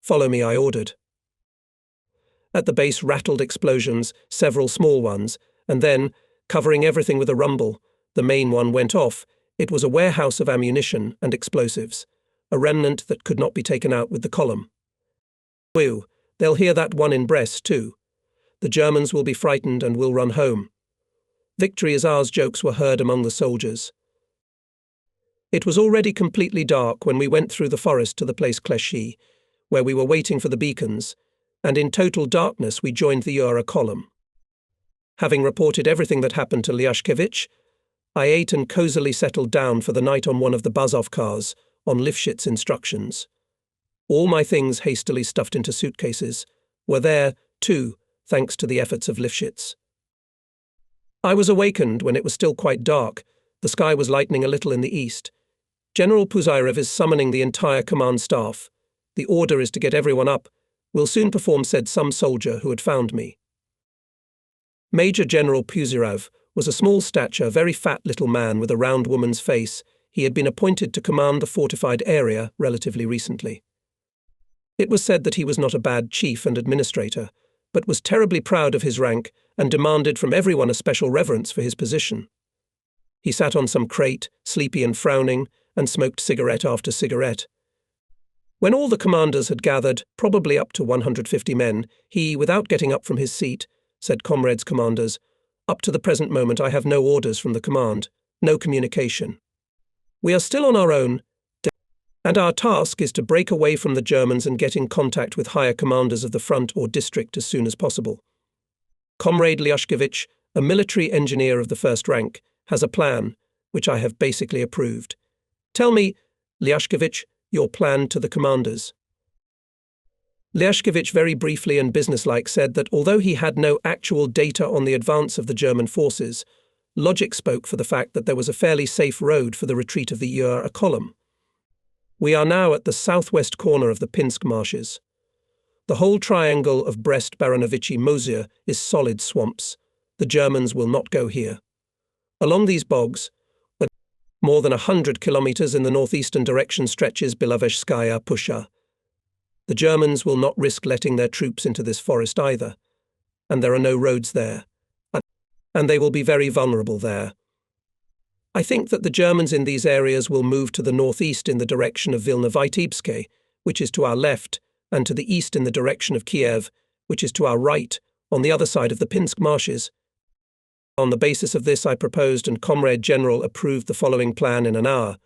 Follow me, I ordered. At the base rattled explosions, several small ones, and then, covering everything with a rumble, the main one went off. It was a warehouse of ammunition and explosives, a remnant that could not be taken out with the column. Whew, they'll hear that one in Brest too. The Germans will be frightened and will run home. Victory is ours jokes were heard among the soldiers. It was already completely dark when we went through the forest to the place Clichy, where we were waiting for the beacons, and in total darkness we joined the Ura column. Having reported everything that happened to Lyashkevich, I ate and cosily settled down for the night on one of the Bazov cars, on Lifshit's instructions. All my things, hastily stuffed into suitcases, were there, too, thanks to the efforts of Lifshitz. I was awakened when it was still quite dark. The sky was lightening a little in the east. General Puzyrev is summoning the entire command staff. The order is to get everyone up. We'll soon perform, said some soldier who had found me. Major General Puzyrev was a small stature, very fat little man with a round woman's face. He had been appointed to command the fortified area relatively recently. It was said that he was not a bad chief and administrator, but was terribly proud of his rank and demanded from everyone a special reverence for his position. He sat on some crate, sleepy and frowning, and smoked cigarette after cigarette. When all the commanders had gathered, probably up to 150 men, he, without getting up from his seat, said, "Comrades, commanders, up to the present moment I have no orders from the command, no communication. We are still on our own, and our task is to break away from the Germans and get in contact with higher commanders of the front or district as soon as possible. Comrade Lyashkevich, a military engineer of the first rank, has a plan, which I have basically approved. Tell me, Lyashkevich, your plan to the commanders." Lyashkevich very briefly and businesslike said that although he had no actual data on the advance of the German forces, logic spoke for the fact that there was a fairly safe road for the retreat of the Ura column. We are now at the southwest corner of the Pinsk marshes. The whole triangle of Brest-Baronovichi-Mosia is solid swamps. The Germans will not go here. Along these bogs, more than 100 kilometers in the northeastern direction stretches Belaveshskaya Pusha. The Germans will not risk letting their troops into this forest either, and there are no roads there, and they will be very vulnerable there. I think that the Germans in these areas will move to the northeast in the direction of Vilna-Vitebsk, which is to our left, and to the east in the direction of Kiev, which is to our right, on the other side of the Pinsk marshes. On the basis of this, I proposed and Comrade General approved the following plan in an hour.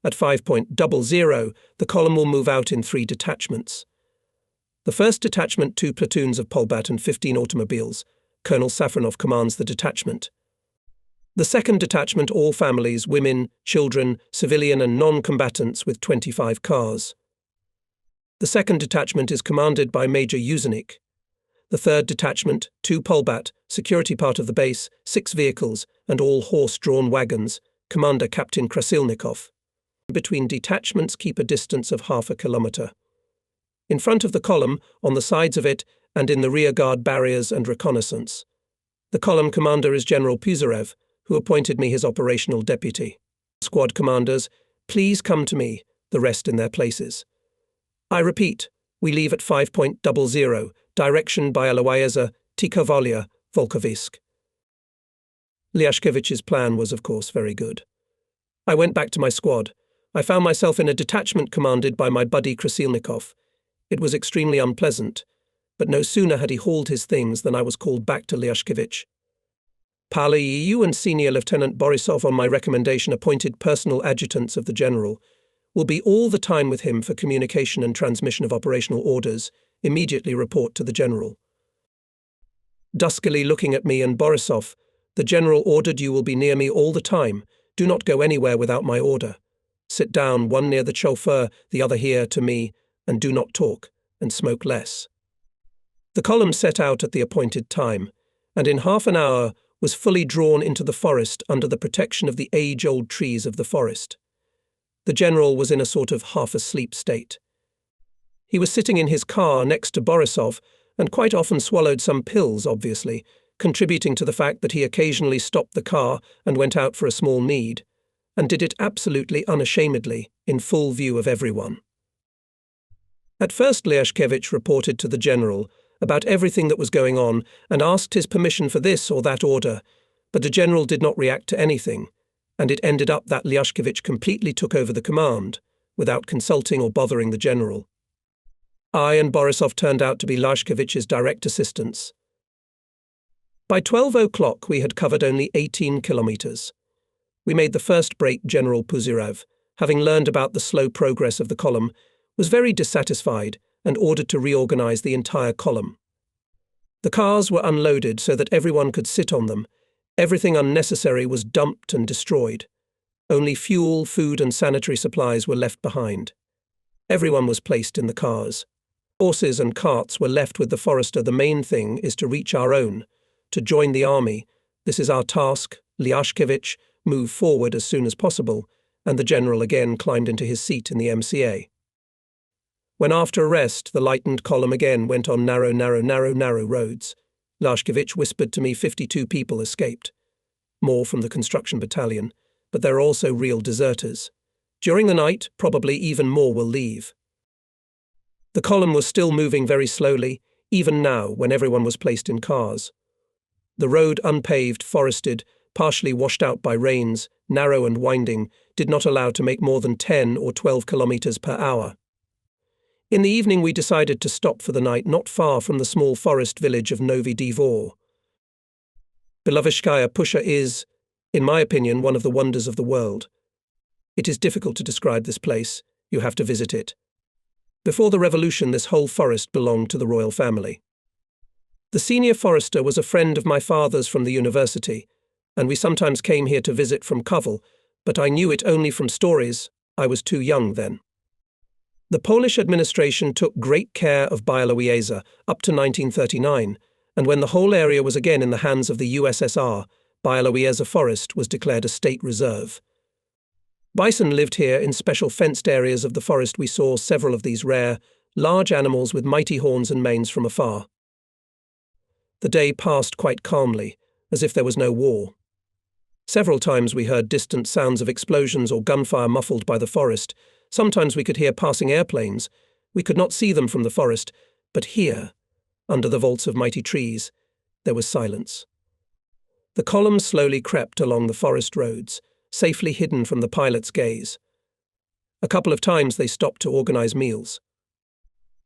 At 5:00, the column will move out in 3 detachments. The first detachment, 2 platoons of Polbat and 15 automobiles. Colonel Safronov commands the detachment. The second detachment, all families, women, children, civilian and non-combatants with 25 cars. The second detachment is commanded by Major Yuzenik. The third detachment, 2 Polbat, security part of the base, 6 vehicles, and all horse-drawn wagons, Commander Captain Krasilnikov. Between detachments keep a distance of half a kilometer. In front of the column, on the sides of it, and in the rear guard barriers and reconnaissance. The column commander is General Puzyrev, who appointed me his operational deputy. Squad commanders, please come to me, the rest in their places. I repeat, we leave at 5:00, direction by Aloyeza, Tikovolia, Volkovisk. Lyashkevich's plan was, of course, very good. I went back to my squad. I found myself in a detachment commanded by my buddy Krasilnikov. It was extremely unpleasant, but no sooner had he hauled his things than I was called back to Lyashkevich. Pali, you and Senior Lieutenant Borisov, on my recommendation appointed personal adjutants of the General, will be all the time with him for communication and transmission of operational orders. Immediately report to the General. Duskily looking at me and Borisov, the General ordered you will be near me all the time. Do not go anywhere without my order. Sit down, one near the chauffeur, the other here to me, and do not talk, and smoke less. The column set out at the appointed time, and in half an hour was fully drawn into the forest under the protection of the age-old trees of the forest. The General was in a sort of half-asleep state. He was sitting in his car next to Borisov and quite often swallowed some pills, obviously, contributing to the fact that he occasionally stopped the car and went out for a small need, and did it absolutely unashamedly, in full view of everyone. At first Lyashkevich reported to the General about everything that was going on and asked his permission for this or that order, but the General did not react to anything, and it ended up that Lyashkevich completely took over the command, without consulting or bothering the General. I and Borisov turned out to be Lyashkevich's direct assistants. By 12 o'clock we had covered only 18 kilometers. We made the first break. General Puzyrev, having learned about the slow progress of the column, was very dissatisfied and ordered to reorganize the entire column. The cars were unloaded so that everyone could sit on them. Everything unnecessary was dumped and destroyed. Only fuel, food and sanitary supplies were left behind. Everyone was placed in the cars. Horses and carts were left with the forester. The main thing is to reach our own, to join the army. This is our task. Lyashkevich, move forward as soon as possible, and the General again climbed into his seat in the MCA. When after a rest, the lightened column again went on narrow roads. Lyashkevich whispered to me 52 people escaped. More from the construction battalion, but there are also real deserters. During the night, probably even more will leave. The column was still moving very slowly, even now when everyone was placed in cars. The road, unpaved, forested, partially washed out by rains, narrow and winding, did not allow to make more than 10 or 12 kilometers per hour. In the evening we decided to stop for the night not far from the small forest village of Novi Dvor. Belovezhskaya Pusha is, in my opinion, one of the wonders of the world. It is difficult to describe this place. You have to visit it. Before the revolution, this whole forest belonged to the royal family. The senior forester was a friend of my father's from the university, and we sometimes came here to visit from Kovel, but I knew it only from stories. I was too young then. The Polish administration took great care of Białowieża up to 1939, and when the whole area was again in the hands of the USSR, Białowieża Forest was declared a state reserve. Bison lived here in special fenced areas of the forest. We saw several of these rare, large animals with mighty horns and manes from afar. The day passed quite calmly, as if there was no war. Several times we heard distant sounds of explosions or gunfire muffled by the forest. Sometimes we could hear passing airplanes. We could not see them from the forest, but here, under the vaults of mighty trees, there was silence. The column slowly crept along the forest roads, safely hidden from the pilot's gaze. A couple of times they stopped to organize meals.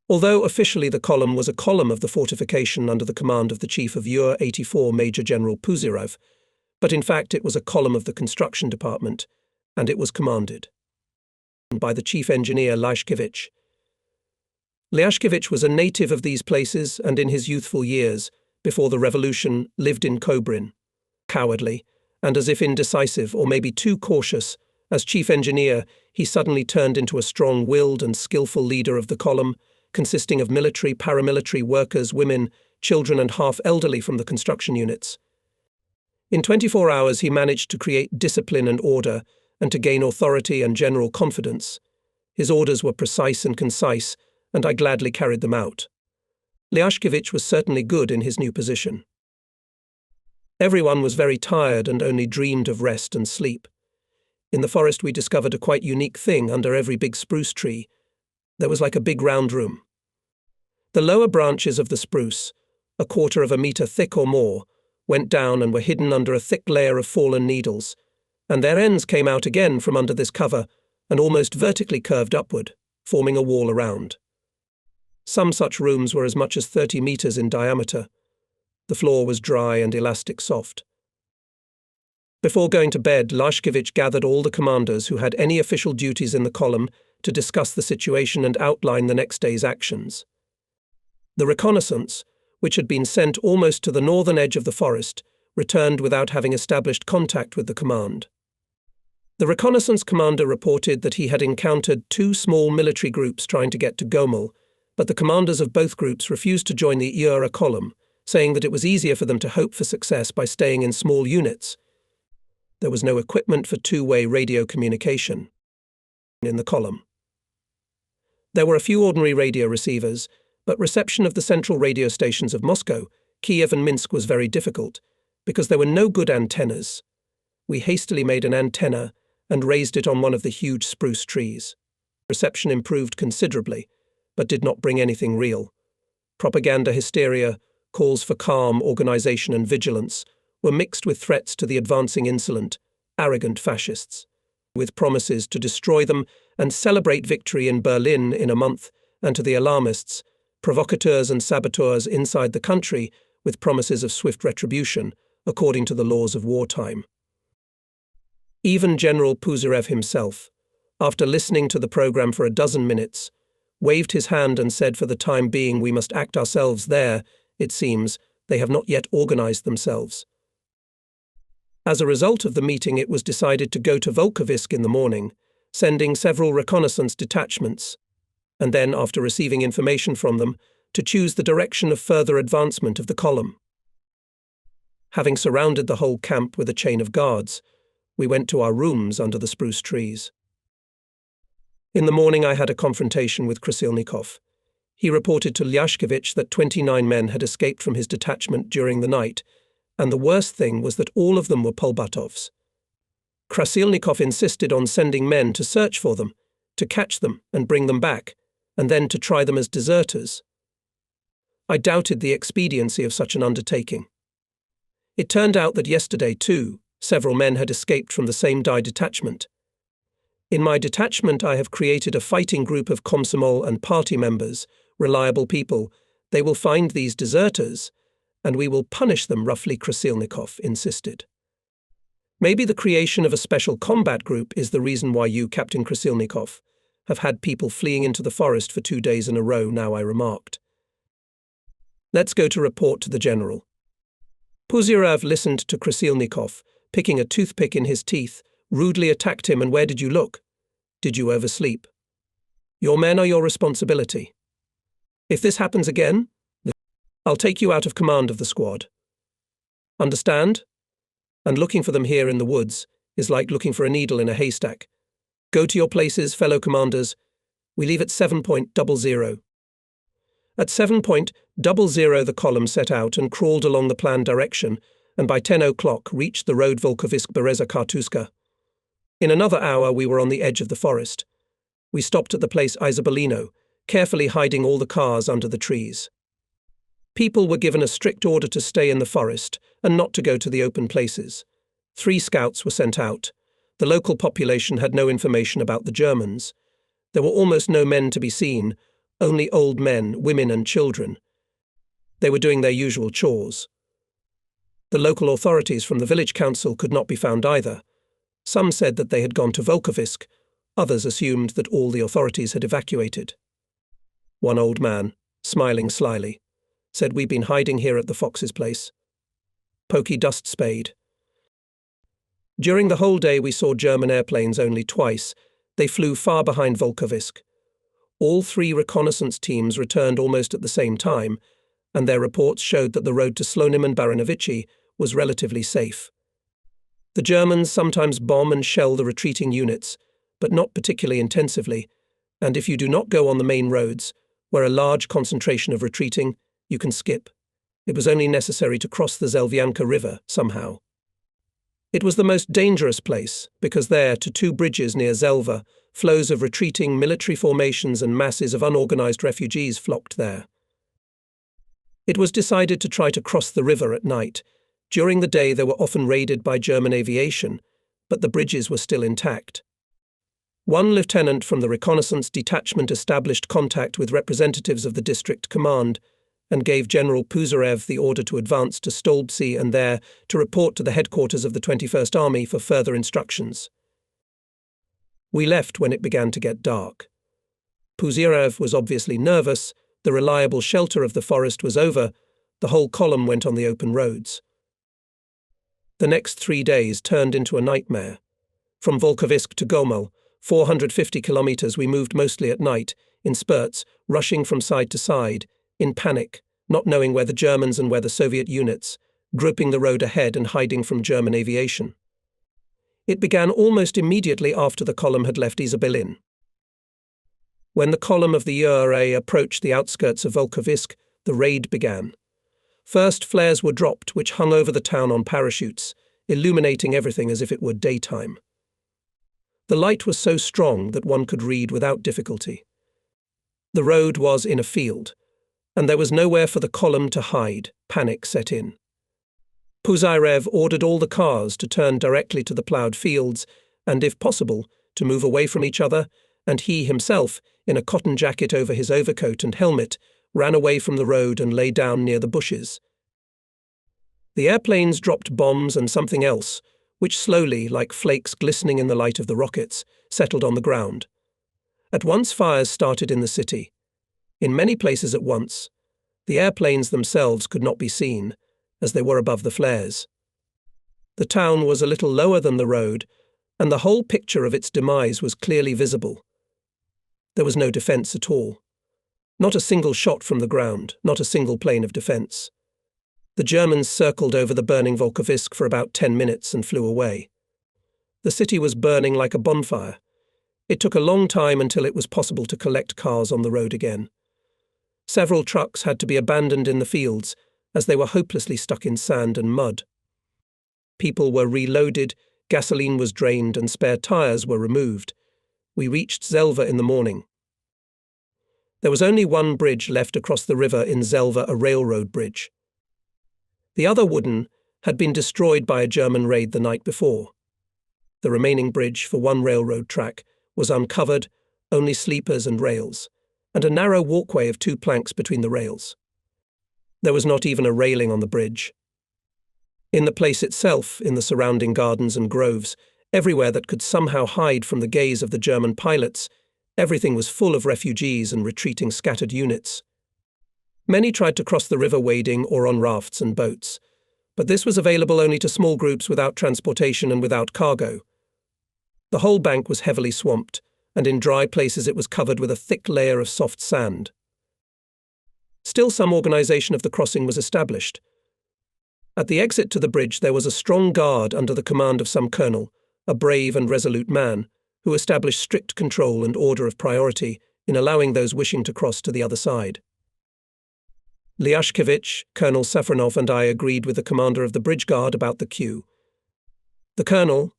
Although officially the column was a column of the fortification under the command of the chief of UR 84 Major General Puzyrev, but in fact it was a column of the construction department, and it was commanded by the chief engineer Lyashkevich. Lyashkevich was a native of these places and in his youthful years, before the revolution, lived in Kobrin. Cowardly, and as if indecisive or maybe too cautious, as chief engineer, he suddenly turned into a strong-willed and skillful leader of the column, consisting of military, paramilitary workers, women, children and half-elderly from the construction units. In 24 hours he managed to create discipline and order, and to gain authority and general confidence. His orders were precise and concise, and I gladly carried them out. Lyashkevich was certainly good in his new position. Everyone was very tired and only dreamed of rest and sleep. In the forest we discovered a quite unique thing under every big spruce tree. There was like a big round room. The lower branches of the spruce, 1/4 meter thick or more, went down and were hidden under a thick layer of fallen needles, and their ends came out again from under this cover, and almost vertically curved upward, forming a wall around. Some such rooms were as much as 30 meters in diameter. The floor was dry and elastic soft. Before going to bed, Lashkevich gathered all the commanders who had any official duties in the column to discuss the situation and outline the next day's actions. The reconnaissance, which had been sent almost to the northern edge of the forest, returned without having established contact with the command. The reconnaissance commander reported that he had encountered 2 small military groups trying to get to Gomel, but the commanders of both groups refused to join the Ura column, saying that it was easier for them to hope for success by staying in small units. There was no equipment for two-way radio communication in the column. There were a few ordinary radio receivers, but reception of the central radio stations of Moscow, Kiev and Minsk was very difficult, because there were no good antennas. We hastily made an antenna and raised it on one of the huge spruce trees. Reception improved considerably, but did not bring anything real. Propaganda hysteria, calls for calm, organization and vigilance were mixed with threats to the advancing insolent, arrogant fascists, with promises to destroy them and celebrate victory in Berlin in a month, and to the alarmists, provocateurs and saboteurs inside the country with promises of swift retribution, according to the laws of wartime. Even General Puzyrev himself, after listening to the program for a dozen minutes, waved his hand and said for the time being we must act ourselves there. It seems they have not yet organized themselves. As a result of the meeting, it was decided to go to Volkovisk in the morning, sending several reconnaissance detachments, and then, after receiving information from them, to choose the direction of further advancement of the column. Having surrounded the whole camp with a chain of guards, we went to our rooms under the spruce trees. In the morning I had a confrontation with Krasilnikov. He reported to Lashkevich that 29 men had escaped from his detachment during the night, and the worst thing was that all of them were Polbatovs. Krasilnikov insisted on sending men to search for them, to catch them and bring them back, and then to try them as deserters. I doubted the expediency of such an undertaking. It turned out that yesterday, too, several men had escaped from the same detachment. In my detachment I have created a fighting group of Komsomol and party members, reliable people. They will find these deserters, and we will punish them roughly, Krasilnikov insisted. Maybe the creation of a special combat group is the reason why you, Captain Krasilnikov, have had people fleeing into the forest for 2 days in a row now, I remarked. Let's go to report to the general. Puzyrev listened to Krasilnikov, picking a toothpick in his teeth, rudely attacked him. And where did you look? Did you oversleep? Your men are your responsibility. If this happens again, I'll take you out of command of the squad. Understand? And looking for them here in the woods is like looking for a needle in a haystack. Go to your places, fellow commanders. We leave at 7:00. At 7:00 the column set out and crawled along the planned direction, and by 10 o'clock reached the road Volkovisk-Bereza-Kartuska. In another hour we were on the edge of the forest. We stopped at the place Izobolino, carefully hiding all the cars under the trees. People were given a strict order to stay in the forest and not to go to the open places. 3 scouts were sent out. The local population had no information about the Germans. There were almost no men to be seen, only old men, women and children. They were doing their usual chores. The local authorities from the village council could not be found either. Some said that they had gone to Volkovisk, others assumed that all the authorities had evacuated. One old man, smiling slyly, said, "We've been hiding here at the Fox's place." Pokey dust spade. During the whole day we saw German airplanes only twice. They flew far behind Volkovisk. All 3 reconnaissance teams returned almost at the same time, and their reports showed that the road to Slonim and Baranovichi was relatively safe. The Germans sometimes bomb and shell the retreating units, but not particularly intensively, and if you do not go on the main roads, where a large concentration of retreating, you can skip. It was only necessary to cross the Zelvianka River somehow. It was the most dangerous place, because there, to 2 bridges near Zelva, flows of retreating military formations and masses of unorganized refugees flocked there. It was decided to try to cross the river at night. During the day they were often raided by German aviation, but the bridges were still intact. One lieutenant from the reconnaissance detachment established contact with representatives of the district command and gave General Puzarev the order to advance to Stolbtsi and there to report to the headquarters of the 21st Army for further instructions. We left when it began to get dark. Puzarev was obviously nervous, the reliable shelter of the forest was over, the whole column went on the open roads. The next 3 days turned into a nightmare. From Volkovisk to Gomel, 450 kilometers, we moved mostly at night, in spurts, rushing from side to side, in panic, not knowing where the Germans and where the Soviet units, groping the road ahead and hiding from German aviation. It began almost immediately after the column had left Izabelin. When the column of the URA approached the outskirts of Volkovisk, the raid began. First flares were dropped, which hung over the town on parachutes, illuminating everything as if it were daytime. The light was so strong that one could read without difficulty. The road was in a field, and there was nowhere for the column to hide. Panic set in. Puzarev ordered all the cars to turn directly to the ploughed fields and, if possible, to move away from each other, and he himself, in a cotton jacket over his overcoat and helmet, ran away from the road and lay down near the bushes. The airplanes dropped bombs and something else, which slowly, like flakes glistening in the light of the rockets, settled on the ground. At once fires started in the city. In many places at once. The airplanes themselves could not be seen, as they were above the flares. The town was a little lower than the road, and the whole picture of its demise was clearly visible. There was no defence at all. Not a single shot from the ground, not a single plane of defence. The Germans circled over the burning Volkovisk for about 10 minutes and flew away. The city was burning like a bonfire. It took a long time until it was possible to collect cars on the road again. Several trucks had to be abandoned in the fields, as they were hopelessly stuck in sand and mud. People were reloaded, gasoline was drained, and spare tyres were removed. We reached Zelva in the morning. There was only one bridge left across the river in Zelva, a railroad bridge. The other wooden had been destroyed by a German raid the night before. The remaining bridge for one railroad track was uncovered, only sleepers and rails, and a narrow walkway of 2 planks between the rails. There was not even a railing on the bridge. In the place itself, in the surrounding gardens and groves, everywhere that could somehow hide from the gaze of the German pilots, everything was full of refugees and retreating scattered units. Many tried to cross the river wading or on rafts and boats, but this was available only to small groups without transportation and without cargo. The whole bank was heavily swamped, and in dry places it was covered with a thick layer of soft sand. Still, some organization of the crossing was established. At the exit to the bridge there was a strong guard under the command of some colonel, a brave and resolute man, who established strict control and order of priority in allowing those wishing to cross to the other side. Lyashkevich, Colonel Safronov, and I agreed with the commander of the bridge guard about the queue. The colonel,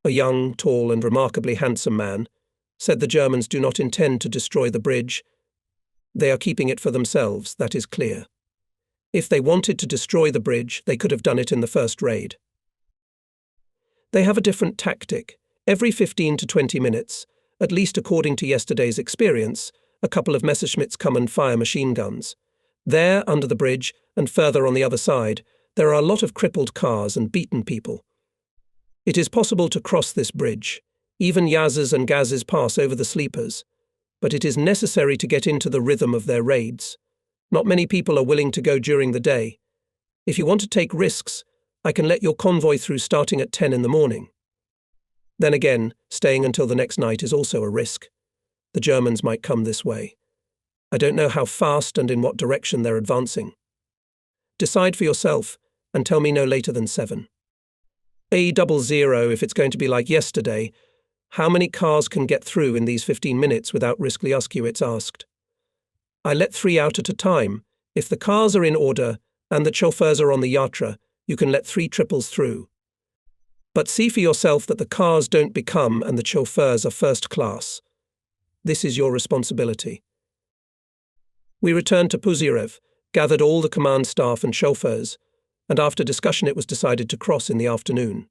a young, tall, and remarkably handsome man, said the Germans do not intend to destroy the bridge. They are keeping it for themselves, that is clear. If they wanted to destroy the bridge, they could have done it in the first raid. They have a different tactic. Every 15 to 20 minutes, at least according to yesterday's experience, a couple of Messerschmitts come and fire machine guns. There, under the bridge, and further on the other side, there are a lot of crippled cars and beaten people. It is possible to cross this bridge. Even Yazes and Gazes pass over the sleepers. But it is necessary to get into the rhythm of their raids. Not many people are willing to go during the day. If you want to take risks, I can let your convoy through starting at 10 in the morning. Then again, staying until the next night is also a risk. The Germans might come this way. I don't know how fast and in what direction they're advancing. Decide for yourself and tell me no later than 7. A00 if it's going to be like yesterday. How many cars can get through in these 15 minutes without risk, Lyashkevich asked. I let 3 out at a time. If the cars are in order and the chauffeurs are on the Yatra, you can let 3 triples through. But see for yourself that the cars don't become and the chauffeurs are first class. This is your responsibility. We returned to Puzarev, gathered all the command staff and chauffeurs, and after discussion it was decided to cross in the afternoon.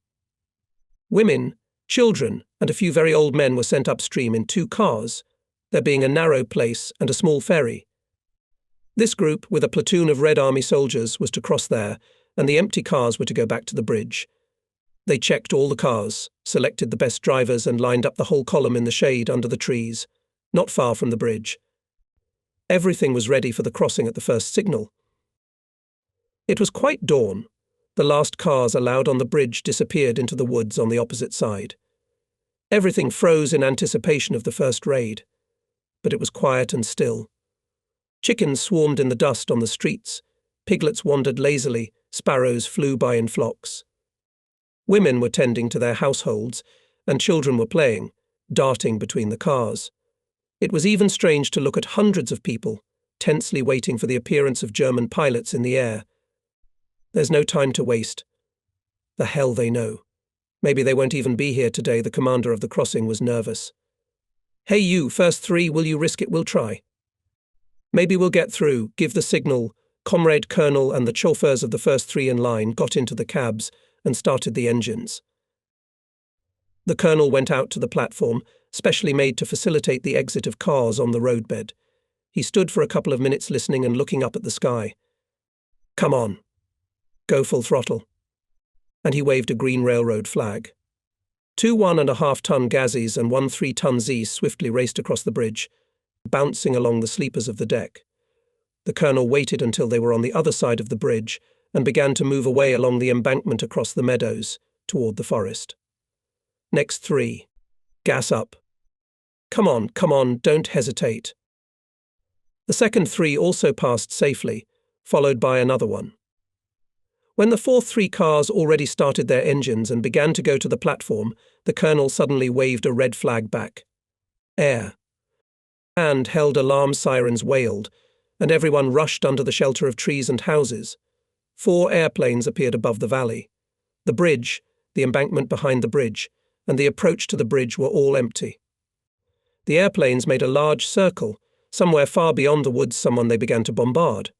Women, children, and a few very old men were sent upstream in 2 cars, there being a narrow place and a small ferry. This group, with a platoon of Red Army soldiers, was to cross there, and the empty cars were to go back to the bridge. They checked all the cars, selected the best drivers, and lined up the whole column in the shade under the trees, not far from the bridge. Everything was ready for the crossing at the first signal. It was quite dawn. The last cars allowed on the bridge disappeared into the woods on the opposite side. Everything froze in anticipation of the first raid, but it was quiet and still. Chickens swarmed in the dust on the streets, piglets wandered lazily, sparrows flew by in flocks. Women were tending to their households, and children were playing, darting between the cars. It was even strange to look at hundreds of people, tensely waiting for the appearance of German pilots in the air. There's no time to waste. The hell they know. Maybe they won't even be here today. The commander of the crossing was nervous. Hey you, first 3, will you risk it? We'll try. Maybe we'll get through. Give the signal. Comrade Colonel and the chauffeurs of the first 3 in line got into the cabs and started the engines. The colonel went out to the platform, specially made to facilitate the exit of cars on the roadbed. He stood for a couple of minutes listening and looking up at the sky. Come on. Go full throttle. And he waved a green railroad flag. 2 1.5-ton Gazis and 1 3-ton Zs swiftly raced across the bridge, bouncing along the sleepers of the deck. The colonel waited until they were on the other side of the bridge and began to move away along the embankment across the meadows, toward the forest. Next 3. Gas up. Come on, don't hesitate. The second 3 also passed safely, followed by another one. When the fourth 3 cars already started their engines and began to go to the platform, the colonel suddenly waved a red flag back. Air. Handheld alarm sirens wailed, and everyone rushed under the shelter of trees and houses. 4 airplanes appeared above the valley. The bridge, the embankment behind the bridge, and the approach to the bridge were all empty. The airplanes made a large circle. Somewhere far beyond the woods they began to bombard.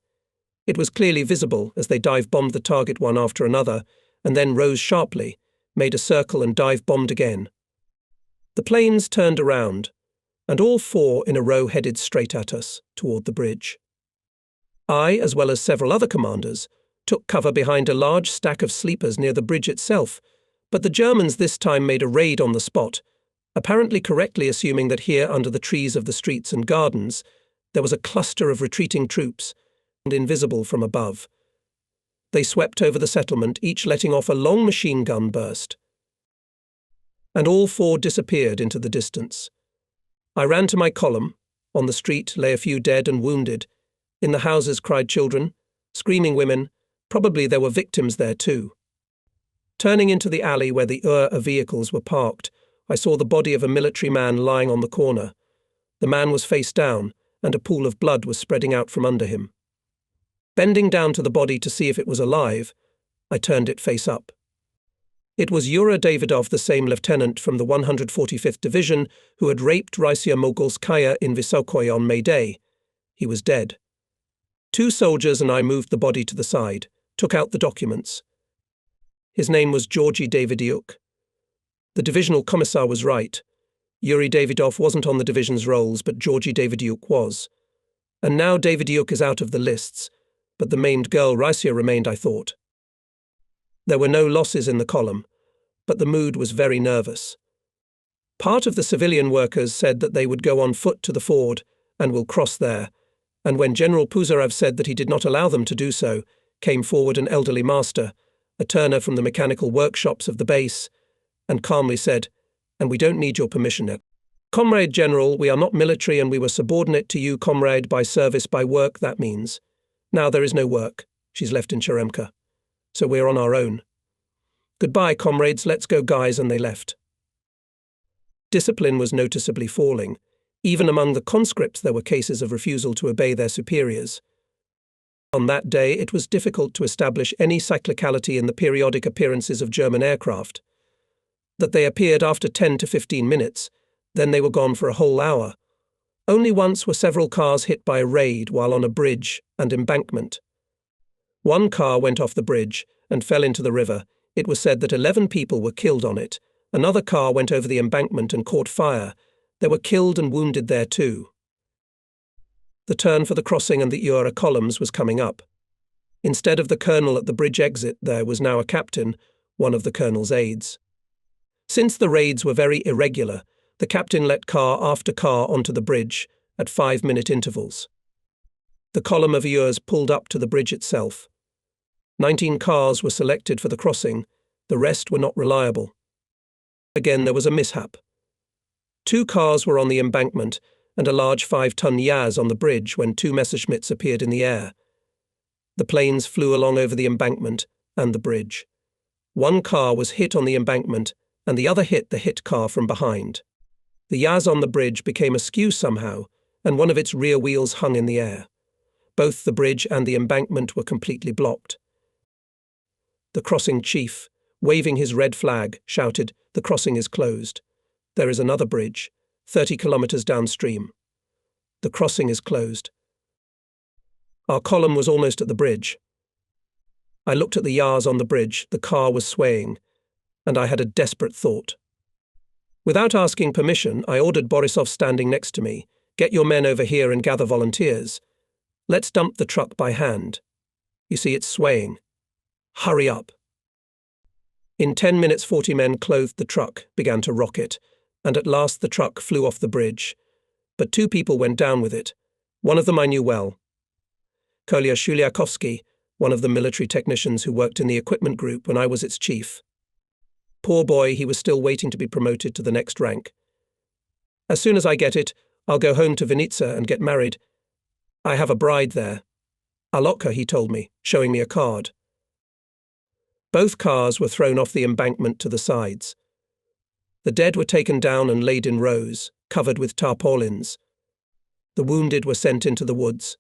It was clearly visible as they dive-bombed the target one after another, and then rose sharply, made a circle and dive-bombed again. The planes turned around, and all 4 in a row headed straight at us, toward the bridge. I, as well as several other commanders, took cover behind a large stack of sleepers near the bridge itself, but the Germans this time made a raid on the spot, apparently correctly assuming that here under the trees of the streets and gardens there was a cluster of retreating troops, and invisible from above. They swept over the settlement, each letting off a long machine gun burst. And all 4 disappeared into the distance. I ran to my column. On the street lay a few dead and wounded. In the houses cried children, screaming women. Probably there were victims there too. Turning into the alley where the of vehicles were parked, I saw the body of a military man lying on the corner. The man was face down, and a pool of blood was spreading out from under him. Bending down to the body to see if it was alive, I turned it face up. It was Yura Davidov, the same lieutenant from the 145th Division who had raped Raisia Mogolskaya in Vysokoye on May Day. He was dead. 2 soldiers and I moved the body to the side, took out the documents. His name was Georgy Davidiuk. The divisional commissar was right. Yuri Davidov wasn't on the division's rolls, but Georgy Davidiuk was. And now Davidiuk is out of the lists, but the maimed girl Raisia remained, I thought. There were no losses in the column, but the mood was very nervous. Part of the civilian workers said that they would go on foot to the ford and will cross there, and when General Puzarev said that he did not allow them to do so, came forward an elderly master, a turner from the mechanical workshops of the base, and calmly said, "And we don't need your permission yet. Comrade General, we are not military and we were subordinate to you, comrade, by service, by work, that means. Now there is no work. She's left in Cheremka. So we're on our own. Goodbye, comrades, let's go, guys," and they left. Discipline was noticeably falling. Even among the conscripts there were cases of refusal to obey their superiors. On that day it was difficult to establish any cyclicality in the periodic appearances of German aircraft. That they appeared after 10 to 15 minutes, then they were gone for a whole hour. Only once were several cars hit by a raid while on a bridge and embankment. 1 car went off the bridge and fell into the river. It was said that 11 people were killed on it, Another car went over the embankment and caught fire. There were killed and wounded there too. The turn for the crossing and the Ura columns was coming up. Instead of the colonel at the bridge exit, there was now a captain, one of the colonel's aides. Since the raids were very irregular, the captain let car after car onto the bridge at 5-minute intervals. The column of Urs pulled up to the bridge itself. 19 cars were selected for the crossing, the rest were not reliable. Again there was a mishap. 2 cars were on the embankment and a large 5-ton Yaz on the bridge when 2 Messerschmitts appeared in the air. The planes flew along over the embankment and the bridge. 1 car was hit on the embankment and the other hit the hit car from behind. The Yaz on the bridge became askew somehow, and one of its rear wheels hung in the air. Both the bridge and the embankment were completely blocked. The crossing chief, waving his red flag, shouted, "The crossing is closed. There is another bridge, 30 kilometers downstream. The crossing is closed." Our column was almost at the bridge. I looked at the Yaz on the bridge, the car was swaying, and I had a desperate thought. Without asking permission, I ordered Borisov standing next to me, "Get your men over here and gather volunteers. Let's dump the truck by hand. You see, it's swaying. Hurry up." In 10 minutes 40 men clothed the truck, began to rock it, and at last the truck flew off the bridge. But 2 people went down with it. One of them I knew well. Kolya Shuliakovsky, one of the military technicians who worked in the equipment group when I was its chief. Poor boy, he was still waiting to be promoted to the next rank. "As soon as I get it, I'll go home to Vinitsa and get married. I have a bride there. Alotka," he told me, showing me a card. Both cars were thrown off the embankment to the sides. The dead were taken down and laid in rows, covered with tarpaulins. The wounded were sent into the woods.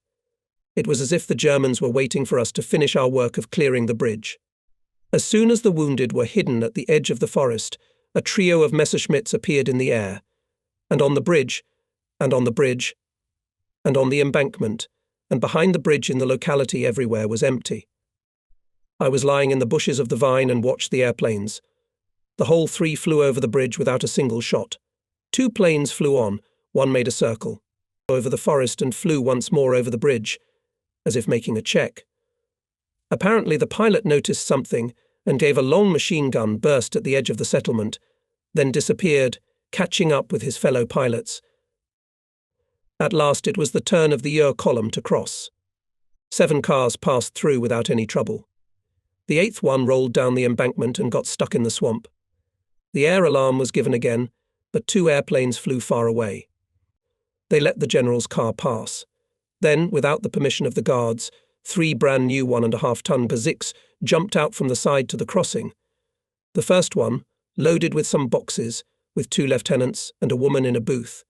It was as if the Germans were waiting for us to finish our work of clearing the bridge. As soon as the wounded were hidden at the edge of the forest, a trio of Messerschmitts appeared in the air, and on the bridge, and on the bridge, and on the embankment, and behind the bridge in the locality everywhere was empty. I was lying in the bushes of the vine and watched the airplanes. The whole 3 flew over the bridge without a single shot. 2 planes flew on, one made a circle, over the forest and flew once more over the bridge, as if making a check. Apparently the pilot noticed something and gave a long machine gun burst at the edge of the settlement, then disappeared, catching up with his fellow pilots. At last it was the turn of the Ur column to cross. 7 cars passed through without any trouble. The 8th one rolled down the embankment and got stuck in the swamp. The air alarm was given again, but 2 airplanes flew far away. They let the general's car pass. Then, without the permission of the guards, 3 brand new 1.5-ton Baziks jumped out from the side to the crossing. The first one, loaded with some boxes, with 2 lieutenants and a woman in a booth,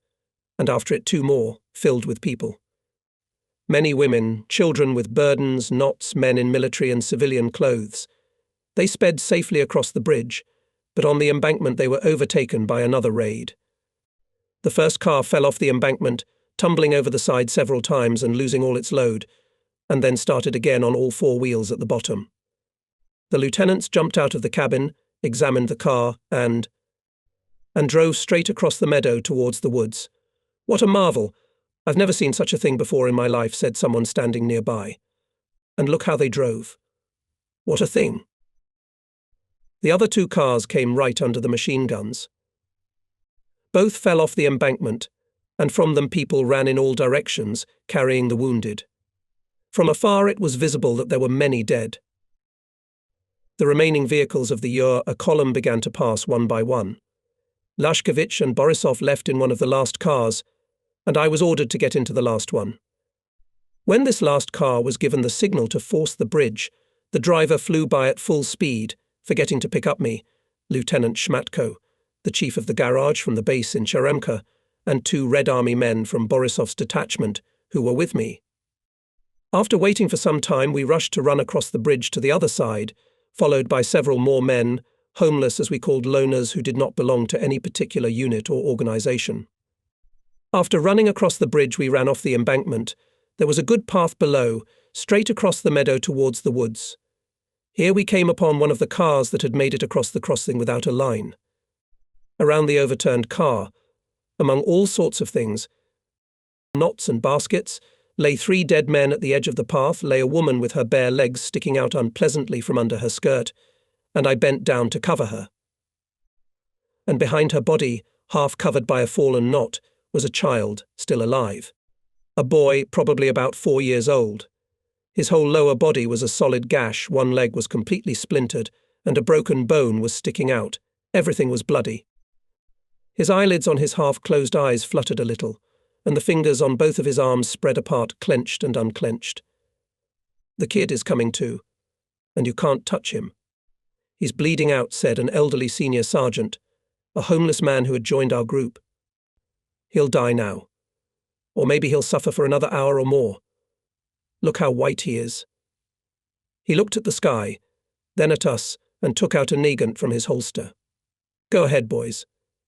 and after it 2 more, filled with people. Many women, children with burdens, knots, men in military and civilian clothes. They sped safely across the bridge, but on the embankment they were overtaken by another raid. The first car fell off the embankment, tumbling over the side several times and losing all its load, and then started again on all 4 wheels at the bottom. The lieutenants jumped out of the cabin, examined the car, and drove straight across the meadow towards the woods. "What a marvel! I've never seen such a thing before in my life," said someone standing nearby. "And look how they drove. What a thing!" The other 2 cars came right under the machine guns. Both fell off the embankment, and from them people ran in all directions, carrying the wounded. From afar it was visible that there were many dead. The remaining vehicles of the Ur, a column began to pass one by one. Lashkevich and Borisov left in one of the last cars, and I was ordered to get into the last one. When this last car was given the signal to force the bridge, the driver flew by at full speed, forgetting to pick up me, Lieutenant Shmatko, the chief of the garage from the base in Cheremka, and 2 Red Army men from Borisov's detachment who were with me. After waiting for some time, we rushed to run across the bridge to the other side, followed by several more men, homeless as we called loners who did not belong to any particular unit or organization. After running across the bridge, we ran off the embankment. There was a good path below, straight across the meadow towards the woods. Here we came upon one of the cars that had made it across the crossing without a line. Around the overturned car, among all sorts of things, knots and baskets, lay 3 dead men. At the edge of the path lay a woman with her bare legs sticking out unpleasantly from under her skirt, and I bent down to cover her. And behind her body, half covered by a fallen knot, was a child, still alive. A boy, probably about 4 years old. His whole lower body was a solid gash, one leg was completely splintered, and a broken bone was sticking out. Everything was bloody. His eyelids on his half-closed eyes fluttered a little, and the fingers on both of his arms spread apart, clenched and unclenched. "The kid is coming to, and you can't touch him. He's bleeding out," said an elderly senior sergeant, a homeless man who had joined our group. "He'll die now. Or maybe he'll suffer for another hour or more. Look how white he is." He looked at the sky, then at us, and took out a nagant from his holster. "Go ahead, boys.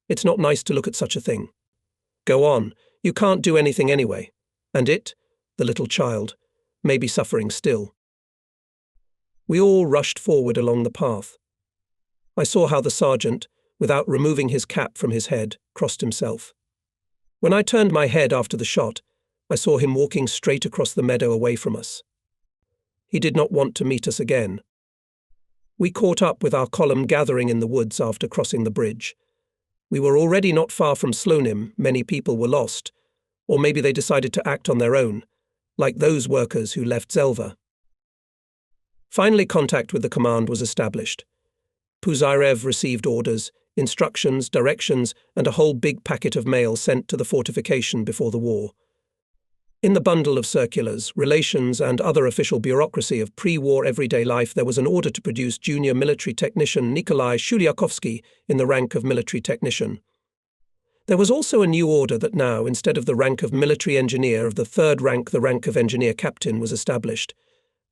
It's not nice to look at such a thing. Go on. You can't do anything anyway. And it, the little child, may be suffering still." We all rushed forward along the path. I saw how the sergeant, without removing his cap from his head, crossed himself. When I turned my head after the shot, I saw him walking straight across the meadow away from us. He did not want to meet us again. We caught up with our column gathering in the woods after crossing the bridge. We were already not far from Slonim. Many people were lost, or maybe they decided to act on their own, like those workers who left Zelva. Finally, contact with the command was established. Puzyrev received orders, instructions, directions, and a whole big packet of mail sent to the fortification before the war. In the bundle of circulars, relations, and other official bureaucracy of pre-war everyday life, there was an order to produce junior military technician Nikolai Shuliakovsky in the rank of military technician. There was also a new order that now, instead of the rank of military engineer of the 3rd rank, the rank of engineer captain was established,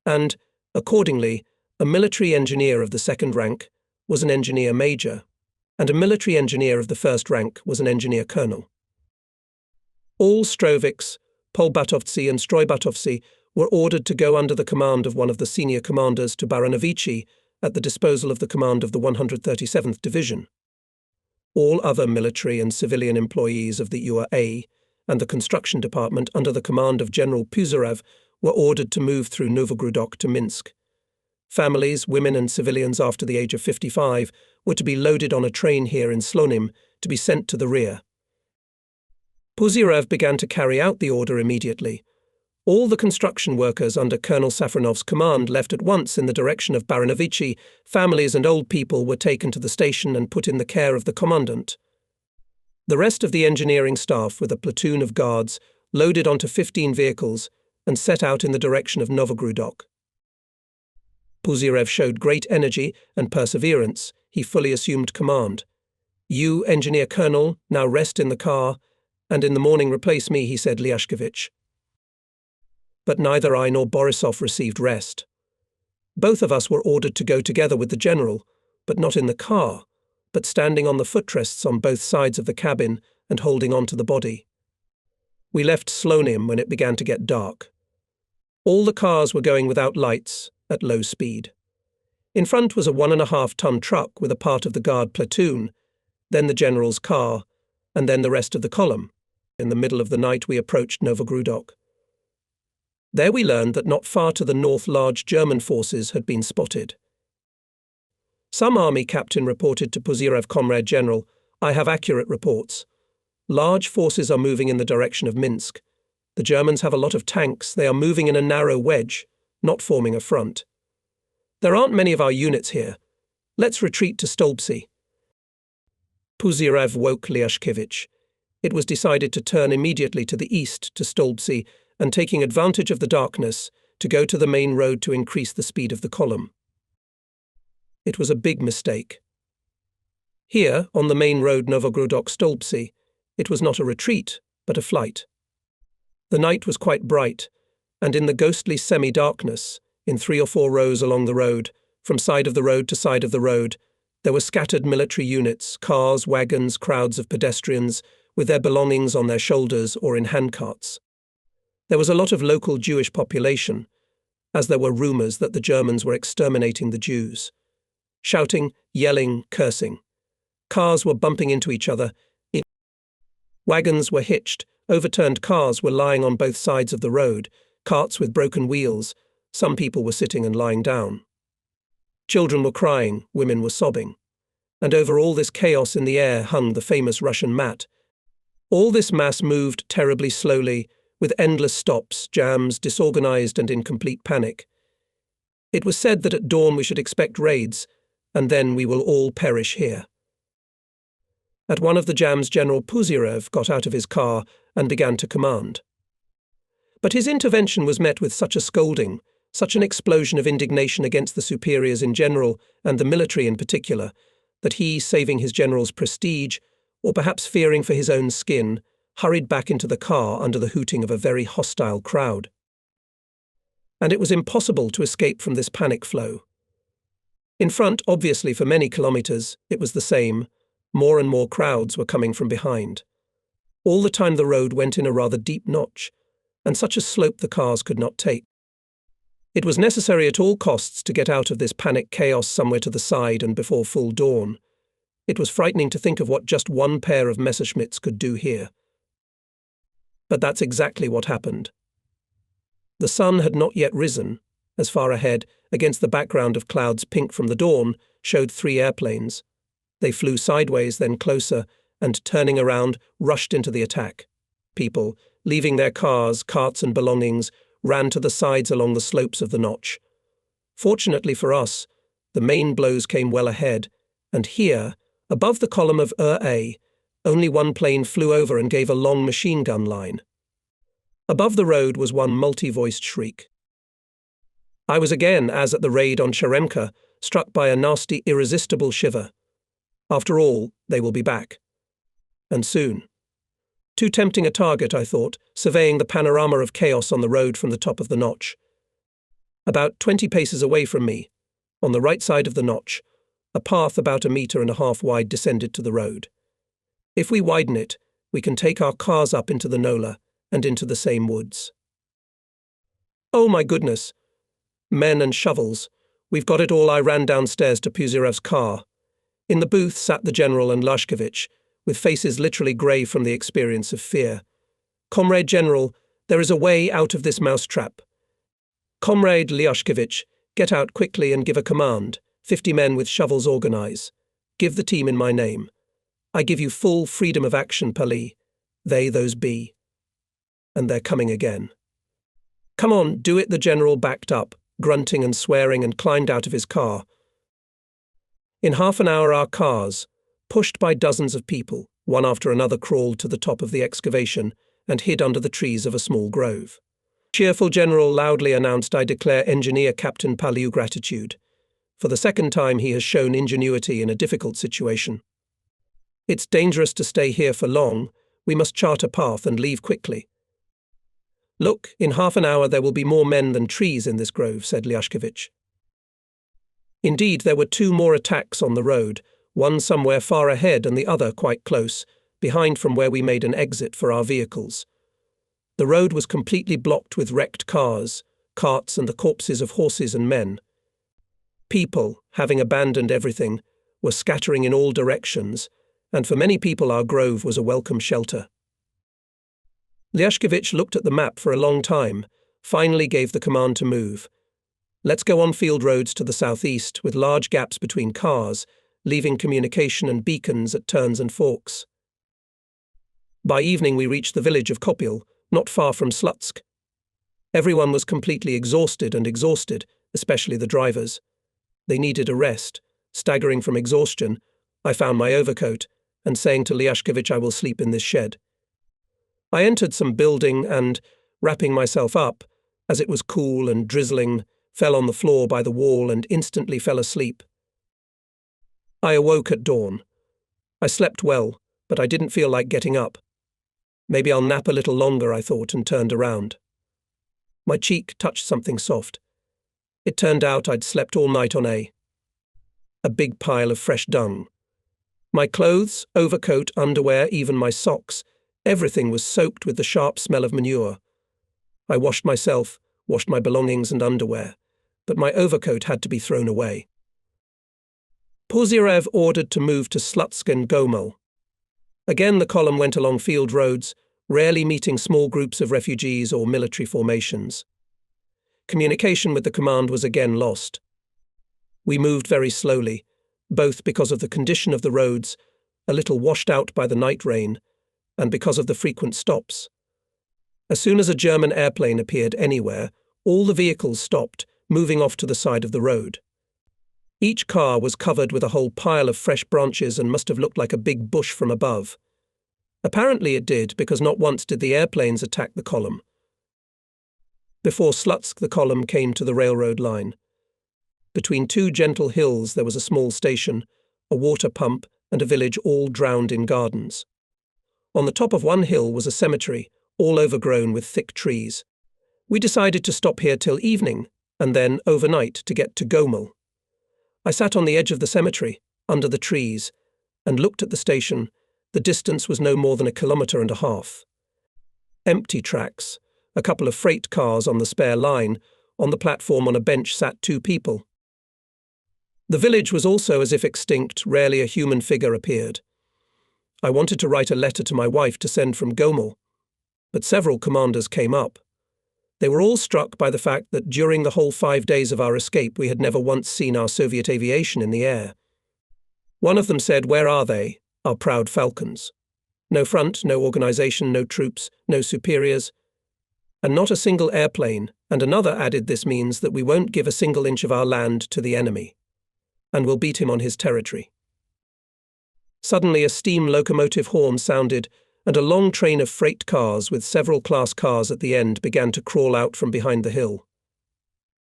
and, accordingly, a military engineer of the 2nd rank was an engineer major, and a military engineer of the 1st rank was an engineer colonel. All Stroviks, Polbatovci and Strojbatovci were ordered to go under the command of one of the senior commanders to Baranovici at the disposal of the command of the 137th Division. All other military and civilian employees of the UA and the construction department under the command of General Puzyrev were ordered to move through Novogrudok to Minsk. Families, women and civilians after the age of 55 were to be loaded on a train here in Slonim to be sent to the rear. Puzyrev began to carry out the order immediately. All the construction workers under Colonel Safronov's command left at once in the direction of Baranovici. Families and old people were taken to the station and put in the care of the commandant. The rest of the engineering staff, with a platoon of guards, loaded onto 15 vehicles and set out in the direction of Novogrudok. Puzyrev showed great energy and perseverance. He fully assumed command. "You, engineer colonel, now rest in the car, and in the morning replace me," he said Lyashkovich. But neither I nor Borisov received rest. Both of us were ordered to go together with the general, but not in the car, but standing on the footrests on both sides of the cabin and holding on to the body. We left Slonim when it began to get dark. All the cars were going without lights, at low speed. In front was a 1.5-ton truck with a part of the guard platoon, then the general's car, and then the rest of the column. In the middle of the night we approached Novogrudok. There we learned that not far to the north large German forces had been spotted. Some army captain reported to Puzyrev, "Comrade General, I have accurate reports. Large forces are moving in the direction of Minsk. The Germans have a lot of tanks. They are moving in a narrow wedge, not forming a front. There aren't many of our units here. Let's retreat to Stolpsy." Puzyrev woke Lyashkovich. It was decided to turn immediately to the east to Stolpsy and, taking advantage of the darkness, to go to the main road to increase the speed of the column. It was a big mistake. Here, on the main road Novogrudok-Stolpsy, it was not a retreat, but a flight. The night was quite bright, and in the ghostly semi-darkness, in 3 or 4 rows along the road, from side of the road to side of the road, there were scattered military units, cars, wagons, crowds of pedestrians, with their belongings on their shoulders or in handcarts. There was a lot of local Jewish population, as there were rumours that the Germans were exterminating the Jews. Shouting, yelling, cursing. Cars were bumping into each other. Wagons were hitched. Overturned cars were lying on both sides of the road. Carts with broken wheels. Some people were sitting and lying down. Children were crying. Women were sobbing. And over all this chaos in the air hung the famous Russian mat. All this mass moved terribly slowly, with endless stops, jams, disorganized and in complete panic. It was said that at dawn we should expect raids, and then we will all perish here. At one of the jams, General Puzyrev got out of his car and began to command. But his intervention was met with such a scolding, such an explosion of indignation against the superiors in general and the military in particular, that he, saving his general's prestige, or perhaps fearing for his own skin, hurried back into the car under the hooting of a very hostile crowd. And it was impossible to escape from this panic flow. In front, obviously for many kilometers, it was the same. More and more crowds were coming from behind. All the time the road went in a rather deep notch, and such a slope the cars could not take. It was necessary at all costs to get out of this panic chaos somewhere to the side and before full dawn. It was frightening to think of what just one pair of Messerschmitts could do here. But that's exactly what happened. The sun had not yet risen. As far ahead, against the background of clouds pink from the dawn, showed 3 airplanes. They flew sideways, then closer, and turning around, rushed into the attack. People, leaving their cars, carts and belongings, ran to the sides along the slopes of the notch. Fortunately for us, the main blows came well ahead, and here, above the column of A, only one plane flew over and gave a long machine gun line. Above the road was one multi-voiced shriek. I was again, as at the raid on Cheremka, struck by a nasty, irresistible shiver. After all, they will be back. And soon. Too tempting a target, I thought, surveying the panorama of chaos on the road from the top of the notch. About 20 paces away from me, on the right side of the notch, a path about 1.5 meters wide descended to the road. If we widen it, we can take our cars up into the Nola and into the same woods. Oh my goodness! Men and shovels. We've got it all. I ran downstairs to Puzyrev's car. In the booth sat the general and Lyashkevich, with faces literally grey from the experience of fear. Comrade General, there is a way out of this mousetrap. Comrade Lyashkevich, get out quickly and give a command. 50 men with shovels organize. Give the team in my name. I give you full freedom of action, Pali. They, those be. And they're coming again. Come on, do it, the general backed up, grunting and swearing, and climbed out of his car. In half an hour our cars, pushed by dozens of people, one after another crawled to the top of the excavation and hid under the trees of a small grove. Cheerful general loudly announced, I declare Engineer Captain Paliu gratitude. For the second time he has shown ingenuity in a difficult situation. It's dangerous to stay here for long. We must chart a path and leave quickly. Look, in half an hour there will be more men than trees in this grove, said Lyashkevich. Indeed, there were 2 more attacks on the road, one somewhere far ahead and the other quite close, behind from where we made an exit for our vehicles. The road was completely blocked with wrecked cars, carts and the corpses of horses and men. People, having abandoned everything, were scattering in all directions, and for many people our grove was a welcome shelter. Lyashkevich looked at the map for a long time, finally gave the command to move. Let's go on field roads to the southeast, with large gaps between cars, leaving communication and beacons at turns and forks. By evening we reached the village of Kopil, not far from Slutsk. Everyone was completely exhausted, especially the drivers. They needed a rest. Staggering from exhaustion, I found my overcoat, and saying to Lyashkevich, I will sleep in this shed. I entered some building and, wrapping myself up, as it was cool and drizzling, fell on the floor by the wall and instantly fell asleep. I awoke at dawn. I slept well, but I didn't feel like getting up. Maybe I'll nap a little longer, I thought, and turned around. My cheek touched something soft. It turned out I'd slept all night on a big pile of fresh dung. My clothes, overcoat, underwear, even my socks, everything was soaked with the sharp smell of manure. I washed myself, washed my belongings and underwear, but my overcoat had to be thrown away. Puzyrev ordered to move to Slutsk and Gomel. Again the column went along field roads, rarely meeting small groups of refugees or military formations. Communication with the command was again lost. We moved very slowly, both because of the condition of the roads, a little washed out by the night rain, and because of the frequent stops. As soon as a German airplane appeared anywhere, all the vehicles stopped, moving off to the side of the road. Each car was covered with a whole pile of fresh branches and must have looked like a big bush from above. Apparently it did, because not once did the airplanes attack the column. Before Slutsk, the column came to the railroad line. Between two gentle hills there was a small station, a water pump, and a village all drowned in gardens. On the top of one hill was a cemetery, all overgrown with thick trees. We decided to stop here till evening, and then overnight to get to Gomel. I sat on the edge of the cemetery, under the trees, and looked at the station. The distance was no more than 1.5 kilometers. Empty tracks, a couple of freight cars on the spare line. On the platform on a bench sat 2 people. The village was also as if extinct, rarely a human figure appeared. I wanted to write a letter to my wife to send from Gomel, but several commanders came up. They were all struck by the fact that during the whole 5 days of our escape we had never once seen our Soviet aviation in the air. One of them said, "Where are they, our proud falcons? No front, no organization, no troops, no superiors, and not a single airplane." And another added, "This means that we won't give a single inch of our land to the enemy, and will beat him on his territory." Suddenly a steam locomotive horn sounded, and a long train of freight cars with several class cars at the end began to crawl out from behind the hill.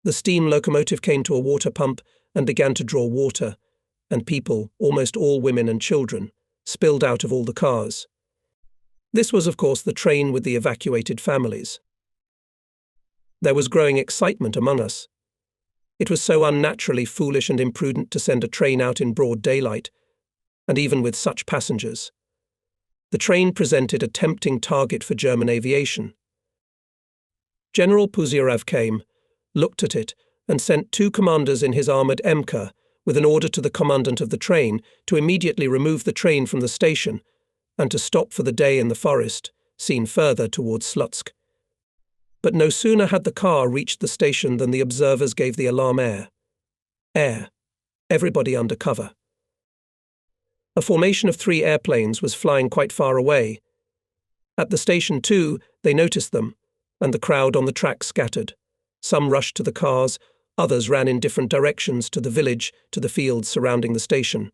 The steam locomotive came to a water pump and began to draw water, and people, almost all women and children, spilled out of all the cars. This was, of course, the train with the evacuated families. There was growing excitement among us. It was so unnaturally foolish and imprudent to send a train out in broad daylight, and even with such passengers. The train presented a tempting target for German aviation. General Puzyrev came, looked at it, and sent 2 commanders in his armoured MK with an order to the commandant of the train to immediately remove the train from the station and to stop for the day in the forest, seen further towards Slutsk. But no sooner had the car reached the station than the observers gave the alarm air. Air. Everybody under cover. A formation of 3 airplanes was flying quite far away. At the station, too, they noticed them, and the crowd on the track scattered. Some rushed to the cars, others ran in different directions to the village, to the fields surrounding the station.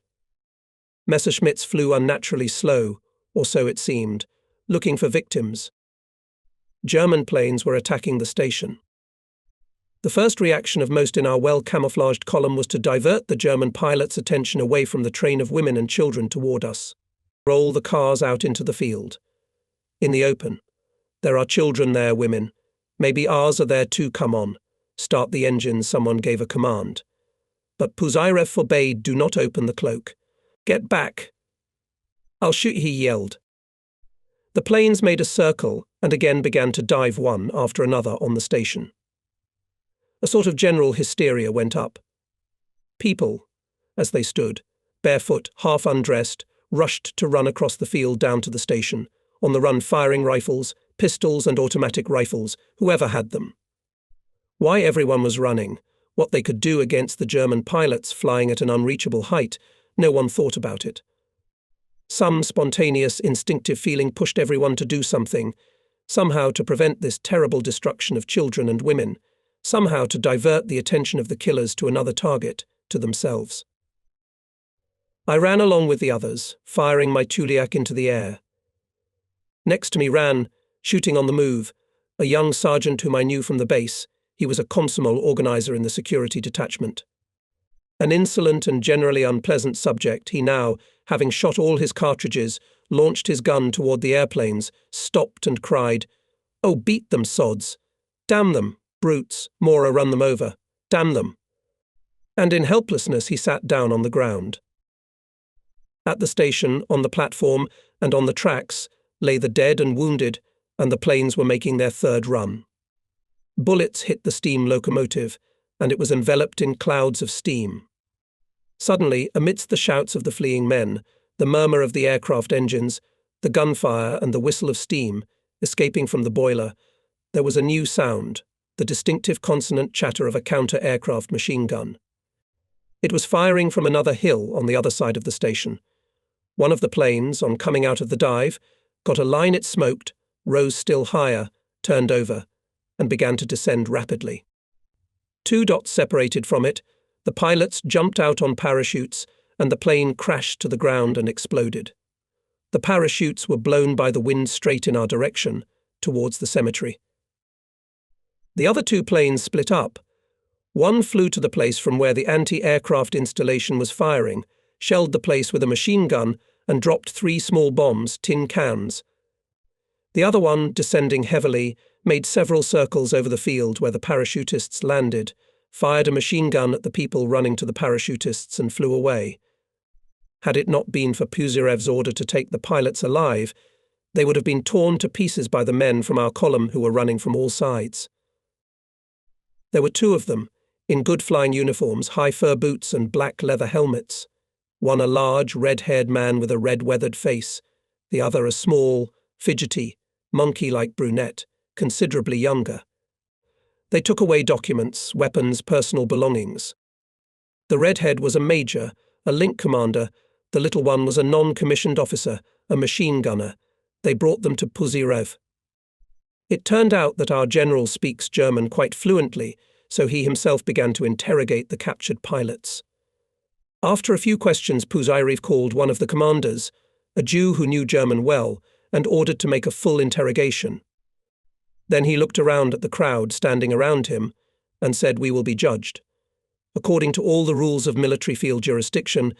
Messerschmitts flew unnaturally slow, or so it seemed, looking for victims. German planes were attacking the station. The first reaction of most in our well-camouflaged column was to divert the German pilots' attention away from the train of women and children toward us. Roll the cars out into the field. In the open. There are children there, women. Maybe ours are there too, come on. Start the engines, someone gave a command. But Puzyrev forbade, do not open the cloak. Get back. I'll shoot, he yelled. The planes made a circle and again began to dive one after another on the station. A sort of general hysteria went up. People, as they stood, barefoot, half undressed, rushed to run across the field down to the station, on the run firing rifles, pistols and automatic rifles, whoever had them. Why everyone was running, what they could do against the German pilots flying at an unreachable height, no one thought about it. Some spontaneous, instinctive feeling pushed everyone to do something, somehow to prevent this terrible destruction of children and women, somehow to divert the attention of the killers to another target, to themselves. I ran along with the others, firing my Tuliak into the air. Next to me ran, shooting on the move, a young sergeant whom I knew from the base. He was a Komsomol organizer in the security detachment. An insolent and generally unpleasant subject, he now, having shot all his cartridges, launched his gun toward the airplanes, stopped and cried, "Oh, beat them, sods! Damn them, brutes, Mora run them over, damn them!" And in helplessness he sat down on the ground. At the station, on the platform, and on the tracks, lay the dead and wounded, and the planes were making their 3rd run. Bullets hit the steam locomotive, and it was enveloped in clouds of steam. Suddenly, amidst the shouts of the fleeing men, the murmur of the aircraft engines, the gunfire and the whistle of steam, escaping from the boiler, there was a new sound, the distinctive consonant chatter of a counter-aircraft machine gun. It was firing from another hill on the other side of the station. One of the planes, on coming out of the dive, got a line it smoked, rose still higher, turned over, and began to descend rapidly. 2 dots separated from it, the pilots jumped out on parachutes, and the plane crashed to the ground and exploded. The parachutes were blown by the wind straight in our direction, towards the cemetery. The other 2 planes split up. One flew to the place from where the anti-aircraft installation was firing, shelled the place with a machine gun, and dropped 3 small bombs, tin cans. The other one, descending heavily, made several circles over the field where the parachutists landed, fired a machine gun at the people running to the parachutists and flew away. Had it not been for Puzyrev's order to take the pilots alive, they would have been torn to pieces by the men from our column who were running from all sides. There were 2 of them, in good flying uniforms, high fur boots and black leather helmets. One a large, red-haired man with a red weathered face, the other a small, fidgety, monkey-like brunette, considerably younger. They took away documents, weapons, personal belongings. The redhead was a major, a link commander. The little one was a non-commissioned officer, a machine gunner. They brought them to Puzyrev. It turned out that our general speaks German quite fluently, so he himself began to interrogate the captured pilots. After a few questions, Puzyrev called one of the commanders, a Jew who knew German well, and ordered to make a full interrogation. Then he looked around at the crowd standing around him and said, "We will be judged according to all the rules of military field jurisdiction,"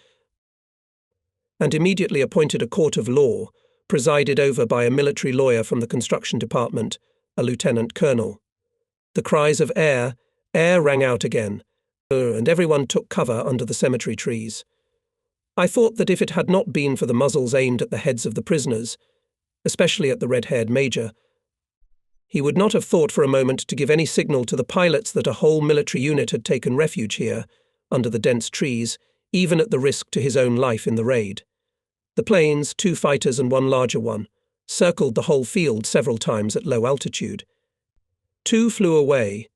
and immediately appointed a court of law, presided over by a military lawyer from the construction department, a lieutenant colonel. The cries of "Air! Air!" rang out again, and everyone took cover under the cemetery trees. I thought that if it had not been for the muzzles aimed at the heads of the prisoners, especially at the red-haired major, he would not have thought for a moment to give any signal to the pilots that a whole military unit had taken refuge here, under the dense trees, even at the risk to his own life in the raid. The planes, 2 fighters and 1 larger one, circled the whole field several times at low altitude. 2 flew away,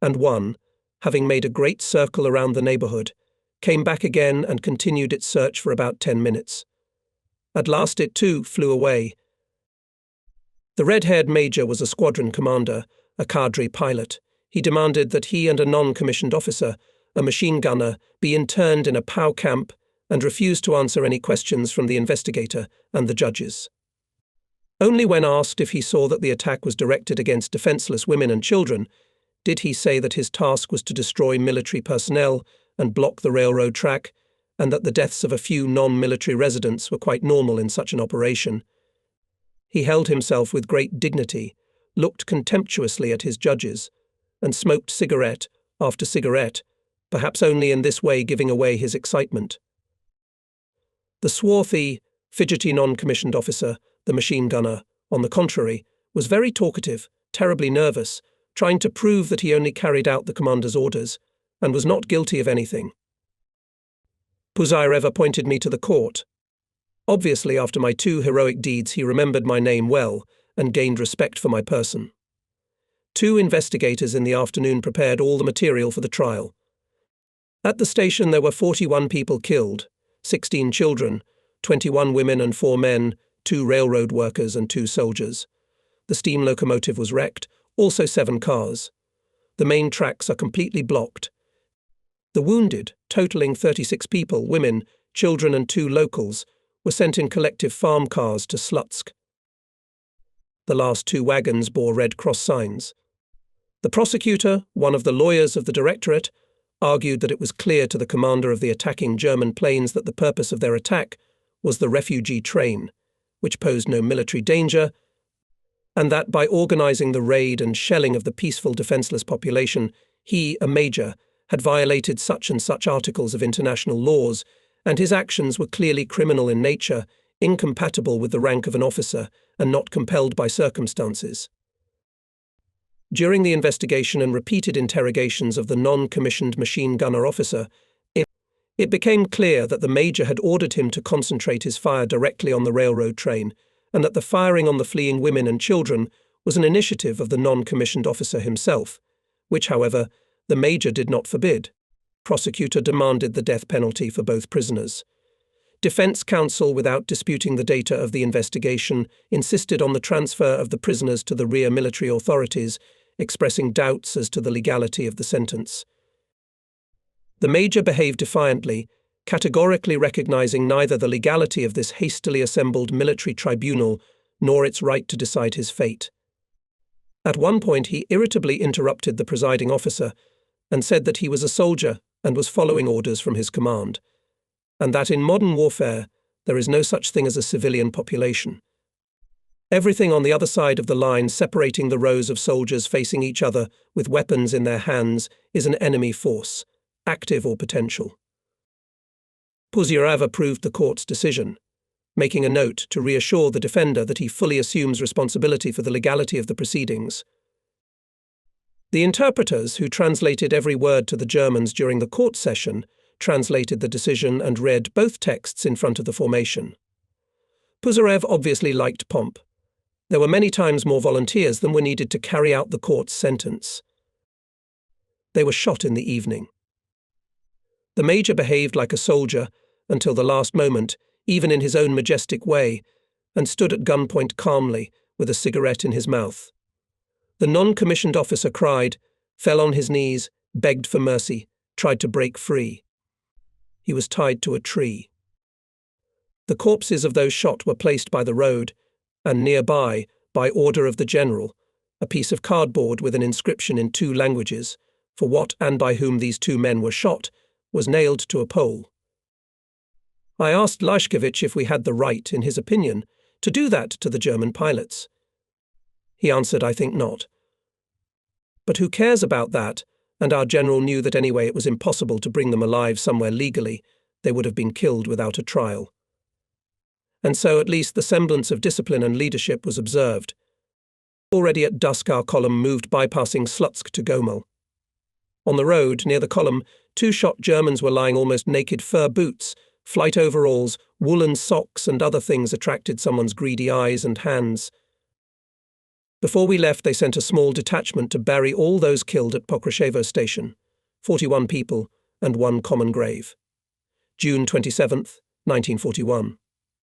and 1, having made a great circle around the neighborhood, came back again and continued its search for about 10 minutes. At last it too flew away. The red-haired major was a squadron commander, a cadre pilot. He demanded that he and a non-commissioned officer, a machine gunner, be interned in a POW camp and refused to answer any questions from the investigator and the judges. Only when asked if he saw that the attack was directed against defenseless women and children, did he say that his task was to destroy military personnel and block the railroad track, and that the deaths of a few non-military residents were quite normal in such an operation. He held himself with great dignity, looked contemptuously at his judges, and smoked cigarette after cigarette, perhaps only in this way giving away his excitement. The swarthy, fidgety non-commissioned officer, the machine gunner, on the contrary, was very talkative, terribly nervous, trying to prove that he only carried out the commander's orders, and was not guilty of anything. Puzyrev appointed me to the court. Obviously, after my 2 heroic deeds, he remembered my name well and gained respect for my person. 2 investigators in the afternoon prepared all the material for the trial. At the station there were 41 people killed, 16 children, 21 women and 4 men, 2 railroad workers and 2 soldiers. The steam locomotive was wrecked, also 7 cars. The main tracks are completely blocked. The wounded, totaling 36 people, women, children and 2 locals, were sent in collective farm cars to Slutsk. The last 2 wagons bore Red Cross signs. The prosecutor, one of the lawyers of the directorate, argued that it was clear to the commander of the attacking German planes that the purpose of their attack was the refugee train, which posed no military danger, and that by organizing the raid and shelling of the peaceful defenseless population, he, a major, had violated such and such articles of international laws, and his actions were clearly criminal in nature, incompatible with the rank of an officer, and not compelled by circumstances. During the investigation and repeated interrogations of the non-commissioned machine gunner officer, It became clear that the major had ordered him to concentrate his fire directly on the railroad train, and that the firing on the fleeing women and children was an initiative of the non-commissioned officer himself, which, however, the major did not forbid. Prosecutor demanded the death penalty for both prisoners. Defense counsel, without disputing the data of the investigation, insisted on the transfer of the prisoners to the rear military authorities, expressing doubts as to the legality of the sentence. The major behaved defiantly, categorically recognizing neither the legality of this hastily assembled military tribunal nor its right to decide his fate. At one point he irritably interrupted the presiding officer and said that he was a soldier and was following orders from his command, and that in modern warfare there is no such thing as a civilian population. Everything on the other side of the line separating the rows of soldiers facing each other with weapons in their hands is an enemy force, active or potential. Puzyrev approved the court's decision, making a note to reassure the defender that he fully assumes responsibility for the legality of the proceedings. The interpreters, who translated every word to the Germans during the court session, translated the decision and read both texts in front of the formation. Puzyrev obviously liked pomp. There were many times more volunteers than were needed to carry out the court's sentence. They were shot in the evening. The major behaved like a soldier until the last moment, even in his own majestic way, and stood at gunpoint calmly, with a cigarette in his mouth. The non-commissioned officer cried, fell on his knees, begged for mercy, tried to break free. He was tied to a tree. The corpses of those shot were placed by the road, and nearby, by order of the general, a piece of cardboard with an inscription in 2 languages, for what and by whom these 2 men were shot, was nailed to a pole. I asked Lashkevich if we had the right, in his opinion, to do that to the German pilots. He answered, I think not. But who cares about that, and our general knew that anyway it was impossible to bring them alive somewhere legally, they would have been killed without a trial. And so at least the semblance of discipline and leadership was observed. Already at dusk our column moved bypassing Slutsk to Gomel. On the road, near the column, 2 shot Germans were lying almost naked. Fur boots, flight overalls, woolen socks and other things attracted someone's greedy eyes and hands. Before we left, they sent a small detachment to bury all those killed at Pokryshevo station, 41 people and 1 common grave. June 27, 1941.